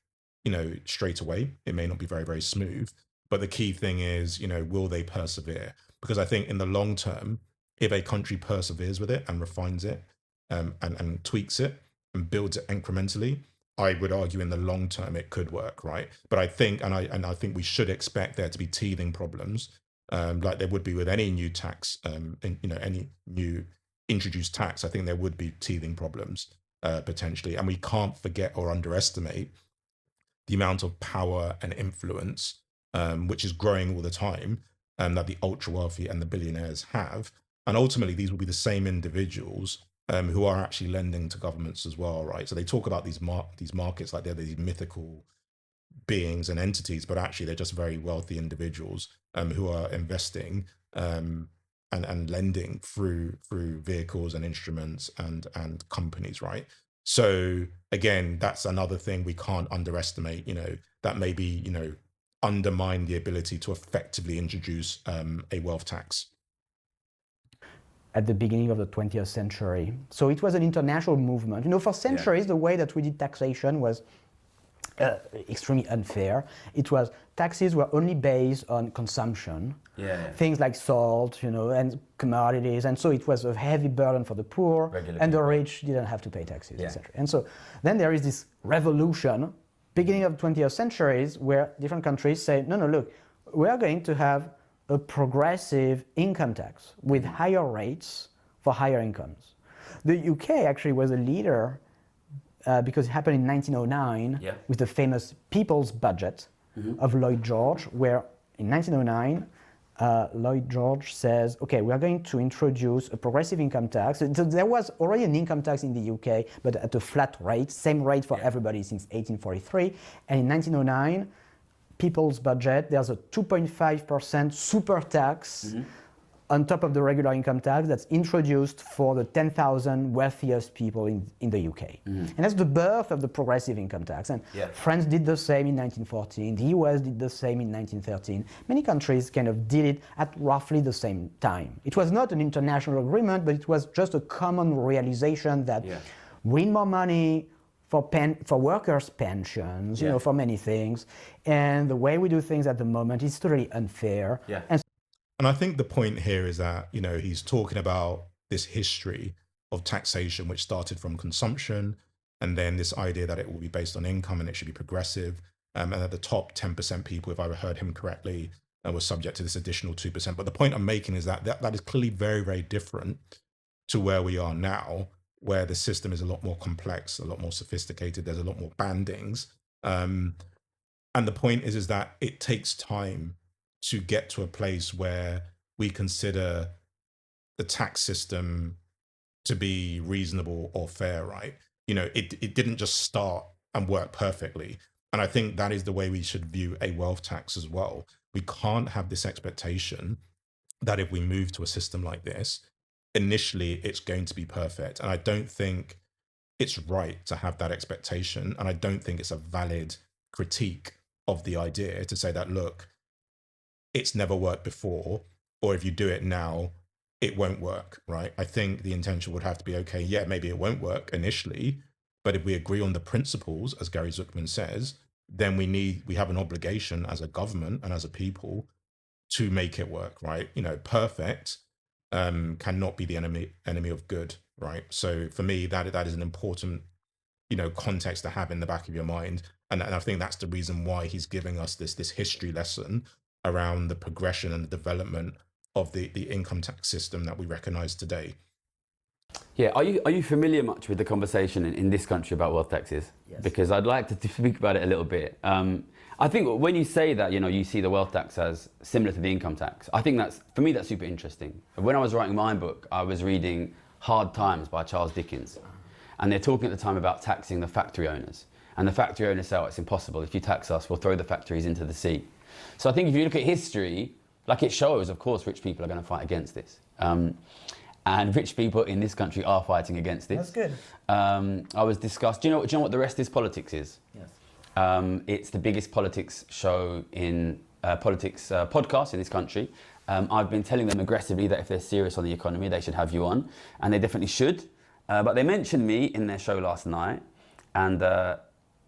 straight away. It may not be very, very smooth, but the key thing is, will they persevere? Because I think in the long term, if a country perseveres with it and refines it, and tweaks it and builds it incrementally, I would argue in the long term it could work, right? But I think, and I think we should expect there to be teething problems, like there would be with any new tax, any new introduced tax. I think there would be teething problems potentially, and we can't forget or underestimate the amount of power and influence, which is growing all the time, that the ultra wealthy and the billionaires have. And ultimately, these will be the same individuals who are actually lending to governments as well, right? So they talk about these markets like they're these mythical beings and entities, but actually they're just very wealthy individuals who are investing and lending through vehicles and instruments and companies, right? So again, that's another thing we can't underestimate, that maybe, undermine the ability to effectively introduce a wealth tax. At the beginning of the 20th century. So it was an international movement. For centuries, the way that we did taxation was extremely unfair. Taxes were only based on consumption. Things like salt, and commodities. And so it was a heavy burden for the poor, and the rich didn't have to pay taxes, etc. And so then there is this revolution, beginning of the 20th centuries, where different countries say, no, look, we are going to have a progressive income tax with higher rates for higher incomes. The UK actually was a leader because it happened in 1909 with the famous People's Budget of Lloyd George, where in 1909, Lloyd George says, okay, we are going to introduce a progressive income tax. So there was already an income tax in the UK, but at a flat rate, same rate for everybody since 1843. And in 1909, People's Budget, there's a 2.5% super tax on top of the regular income tax that's introduced for the 10,000 wealthiest people in the UK. And that's the birth of the progressive income tax. And France did the same in 1914, the US did the same in 1913. Many countries kind of did it at roughly the same time. It was not an international agreement, but it was just a common realization that we need more money for workers' pensions, for many things. And the way we do things at the moment is totally unfair. And I think the point here is that, he's talking about this history of taxation, which started from consumption, and then this idea that it will be based on income and it should be progressive. And that the top 10% people, if I heard him correctly, were subject to this additional 2%. But the point I'm making is that is clearly very, very different to where we are now, where the system is a lot more complex, a lot more sophisticated. There's a lot more bandings. And the point is that it takes time to get to a place where we consider the tax system to be reasonable or fair, right? It didn't just start and work perfectly. And I think that is the way we should view a wealth tax as well. We can't have this expectation that if we move to a system like this, initially it's going to be perfect. And I don't think it's right to have that expectation. And I don't think it's a valid critique of the idea to say that, look, it's never worked before, or if you do it now, it won't work, right? I think the intention would have to be, okay, yeah, maybe it won't work initially, but if we agree on the principles, as Gary Zuckerman says, then we have an obligation as a government and as a people to make it work, right? Perfect cannot be the enemy of good, right? So for me, that is an important, context to have in the back of your mind. And I think that's the reason why he's giving us this history lesson around the progression and the development of the income tax system that we recognize today. Yeah, are you familiar much with the conversation in this country about wealth taxes? Yes. Because I'd like to speak about it a little bit. I think when you say that, you see the wealth tax as similar to the income tax, I think for me, that's super interesting. When I was writing my book, I was reading Hard Times by Charles Dickens. And they're talking at the time about taxing the factory owners. And the factory owners say, oh, it's impossible. If you tax us, we'll throw the factories into the sea. So I think if you look at history, like it shows, of course, rich people are going to fight against this. And rich people in this country are fighting against this. That's good. I was discussed. Do you know what The Rest is Politics is? Yes. It's the biggest politics show in politics podcast in this country. I've been telling them aggressively that if they're serious on the economy, they should have you on, and they definitely should. But they mentioned me in their show last night, and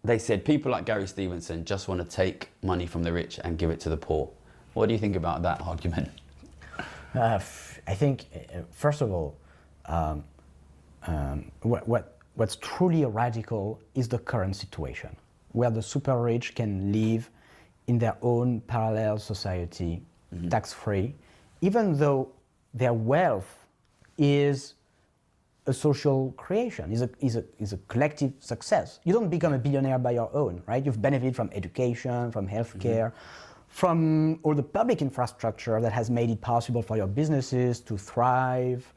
they said people like Gary Stevenson just want to take money from the rich and give it to the poor. What do you think about that argument? I think, first of all, what's truly radical is the current situation, where the super rich can live in their own parallel society, tax-free, even though their wealth is a social creation, is a collective success. You don't become a billionaire by your own, right? You've benefited from education, from healthcare, from all the public infrastructure that has made it possible for your businesses to thrive,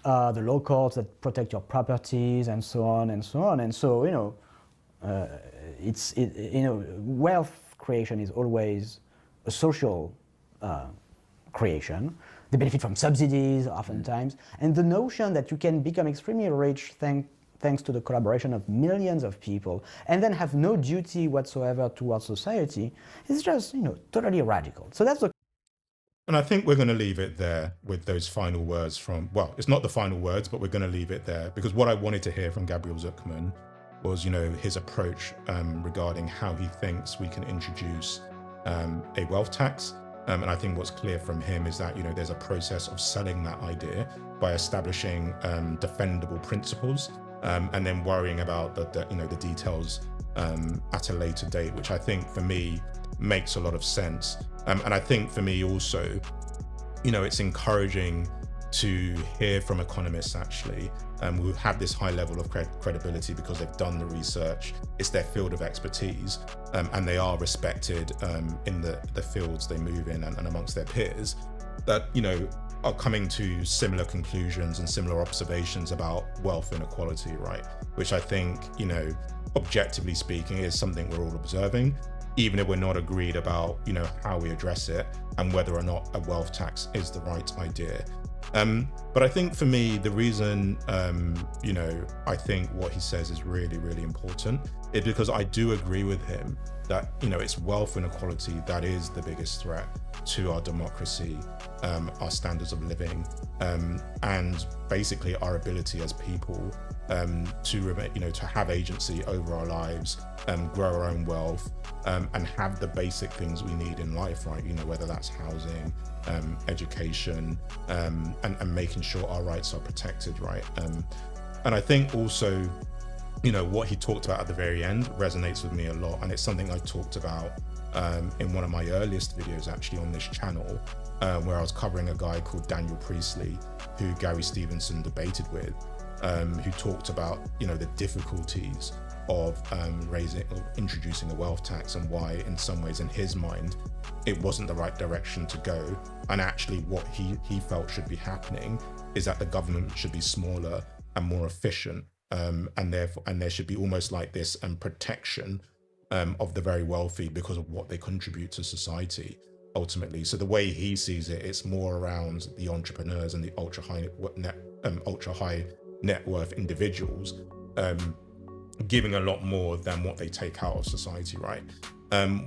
the law courts that protect your properties, and so on and so on. And so, wealth creation is always a social creation. They benefit from subsidies oftentimes. And the notion that you can become extremely rich thanks to the collaboration of millions of people and then have no duty whatsoever towards society is just, totally radical. So that's the... And I think we're going to leave it there with those final words well, it's not the final words, but we're going to leave it there, because what I wanted to hear from Gabriel Zuckerman was, his approach regarding how he thinks we can introduce a wealth tax. And I think what's clear from him is that, there's a process of selling that idea by establishing defendable principles and then worrying about the details at a later date, which I think for me makes a lot of sense. And I think for me also, it's encouraging to hear from economists actually who have this high level of credibility because they've done the research, it's their field of expertise, and they are respected in the fields they move in and amongst their peers, that are coming to similar conclusions and similar observations about wealth inequality, right? Which I think, objectively speaking, is something we're all observing, even if we're not agreed about, how we address it and whether or not a wealth tax is the right idea. But I think for me, the reason, I think what he says is really, really important is because I do agree with him that, it's wealth inequality that is the biggest threat to our democracy, our standards of living, and basically our ability as people to have agency over our lives, grow our own wealth, and have the basic things we need in life, right? Whether that's housing, education, and making sure our rights are protected, right? And I think also, what he talked about at the very end resonates with me a lot, and it's something I talked about in one of my earliest videos actually on this channel, where I was covering a guy called Daniel Priestley, who Gary Stevenson debated with, who talked about the difficulties of introducing a wealth tax and why in some ways in his mind it wasn't the right direction to go, and actually what he felt should be happening is that the government should be smaller and more efficient, and there should be almost like this protection of the very wealthy because of what they contribute to society ultimately. So the way he sees it, it's more around the entrepreneurs and the ultra high net worth individuals giving a lot more than what they take out of society, right?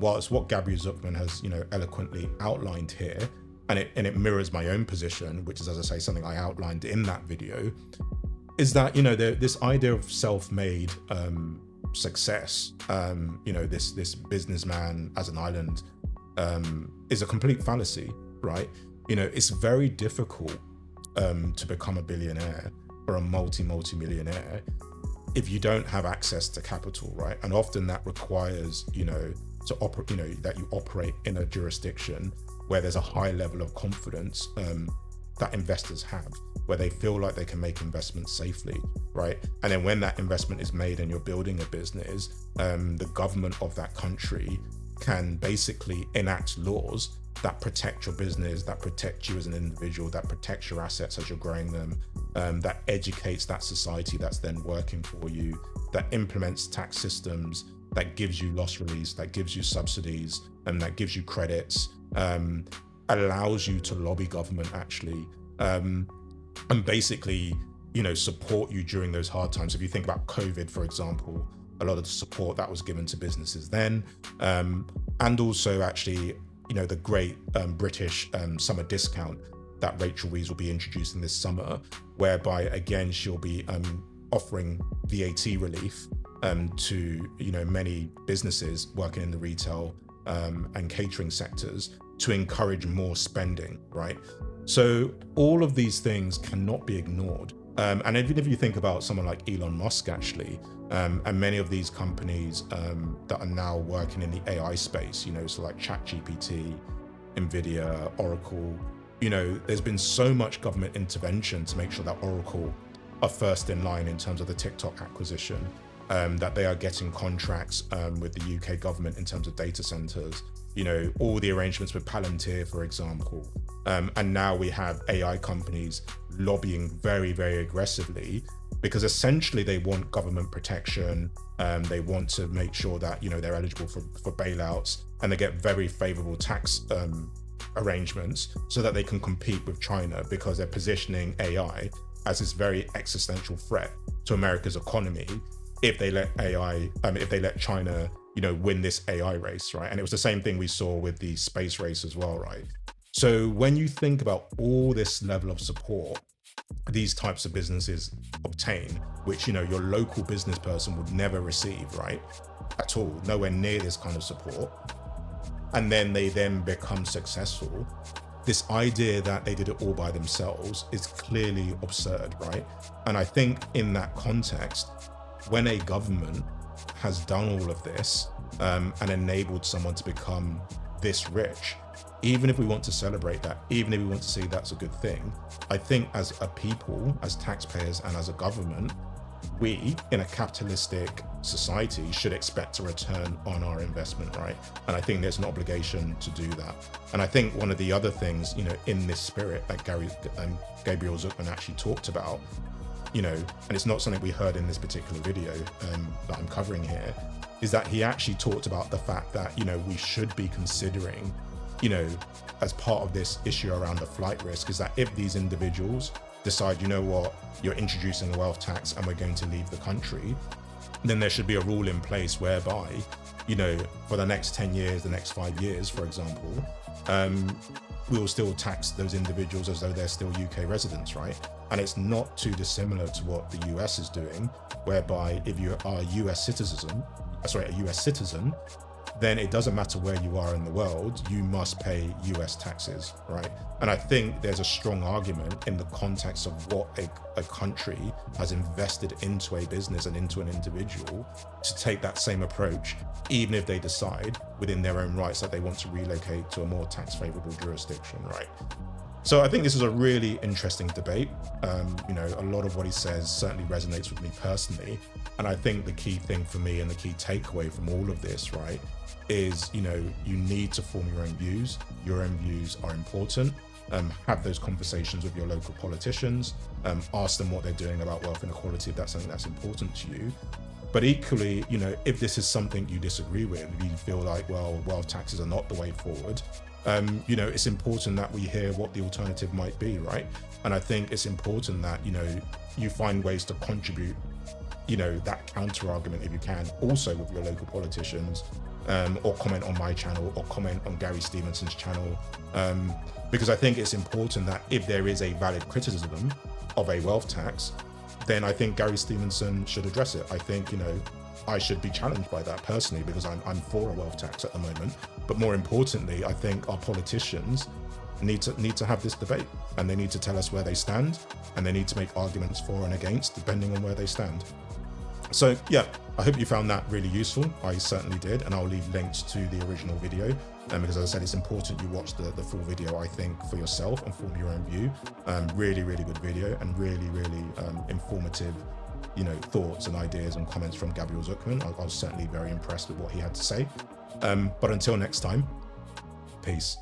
Whilst what Gabriel Zuckerman has, eloquently outlined here and it mirrors my own position, which is, as I say, something I outlined in that video, is that, you know, this idea of self-made success, you know, this businessman as an island, is a complete fallacy, right? You know, it's very difficult to become a billionaire or a multi-millionaire if you don't have access to capital, right? And often that requires, you know, that you operate in a jurisdiction where there's a high level of confidence that investors have, where they feel like they can make investments safely, right? And then when that investment is made and you're building a business, the government of that country can basically enact laws that protect your business, that protect you as an individual, that protects your assets as you're growing them, that educates that society that's then working for you, that implements tax systems, that gives you loss release, that gives you subsidies, and that gives you credits, allows you to lobby government actually, and basically, you know, support you during those hard times. If you think about COVID, for example, a lot of the support that was given to businesses then, and also actually, you know, the great British summer discount that Rachel Reeves will be introducing this summer, whereby again she'll be offering VAT relief to, you know, many businesses working in the retail and catering sectors to encourage more spending, right? So all of these things cannot be ignored. And even if you think about someone like Elon Musk actually, and many of these companies that are now working in the AI space, you know, so like ChatGPT, Nvidia, Oracle, you know, there's been so much government intervention to make sure that Oracle are first in line in terms of the TikTok acquisition, that they are getting contracts with the UK government in terms of data centers, you know, all the arrangements with Palantir, for example. And now we have AI companies lobbying very, very aggressively because essentially they want government protection. They want to make sure that, you know, they're eligible for bailouts, and they get very favorable tax arrangements so that they can compete with China, because they're positioning AI as this very existential threat to America's economy if they let China, you know, win this AI race, right? And it was the same thing we saw with the space race as well, right? So when you think about all this level of support these types of businesses obtain, which, you know, your local business person would never receive, right? At all, nowhere near this kind of support. And then they then become successful. This idea that they did it all by themselves is clearly absurd, right? And I think in that context, when a government has done all of this and enabled someone to become this rich, even if we want to celebrate that, even if we want to say that's a good thing, I think as a people, as taxpayers and as a government, we in a capitalistic society should expect a return on our investment, right? And I think there's an obligation to do that. And I think one of the other things, you know, in this spirit that Gabriel Zucman actually talked about, you know, and it's not something we heard in this particular video that I'm covering here, is that he actually talked about the fact that, you know, we should be considering, you know, as part of this issue around the flight risk, is that if these individuals decide, you know what, you're introducing a wealth tax and we're going to leave the country, then there should be a rule in place whereby, you know, for the next 10 years, the next 5 years, for example, we will still tax those individuals as though they're still UK residents, right? And it's not too dissimilar to what the US is doing, whereby if you are a US citizen, then it doesn't matter where you are in the world, you must pay US taxes, right? And I think there's a strong argument in the context of what a country has invested into a business and into an individual to take that same approach, even if they decide within their own rights that they want to relocate to a more tax favorable jurisdiction, right? So I think this is a really interesting debate. You know, a lot of what he says certainly resonates with me personally. And I think the key thing for me and the key takeaway from all of this, right, is, you know, you need to form your own views. Your own views are important. Have those conversations with your local politicians. Ask them what they're doing about wealth inequality, if that's something that's important to you. But equally, you know, if this is something you disagree with, if you feel like, well, wealth taxes are not the way forward, you know, it's important that we hear what the alternative might be, right? And I think it's important that, you know, you find ways to contribute that counter argument if you can, also with your local politicians, or comment on my channel, or comment on Gary Stevenson's channel, because I think it's important that if there is a valid criticism of a wealth tax, then I think Gary Stevenson should address it. I think, I should be challenged by that personally, because I'm for a wealth tax at the moment. But more importantly, I think our politicians need to have this debate, and they need to tell us where they stand, and they need to make arguments for and against depending on where they stand. So yeah, I hope you found that really useful. I certainly did, and I'll leave links to the original video, because as I said, it's important you watch the full video, I think, for yourself and form your own view. Really good video, and really informative thoughts and ideas and comments from Gabriel Zucman. I was certainly very impressed with what he had to say. But until next time, peace.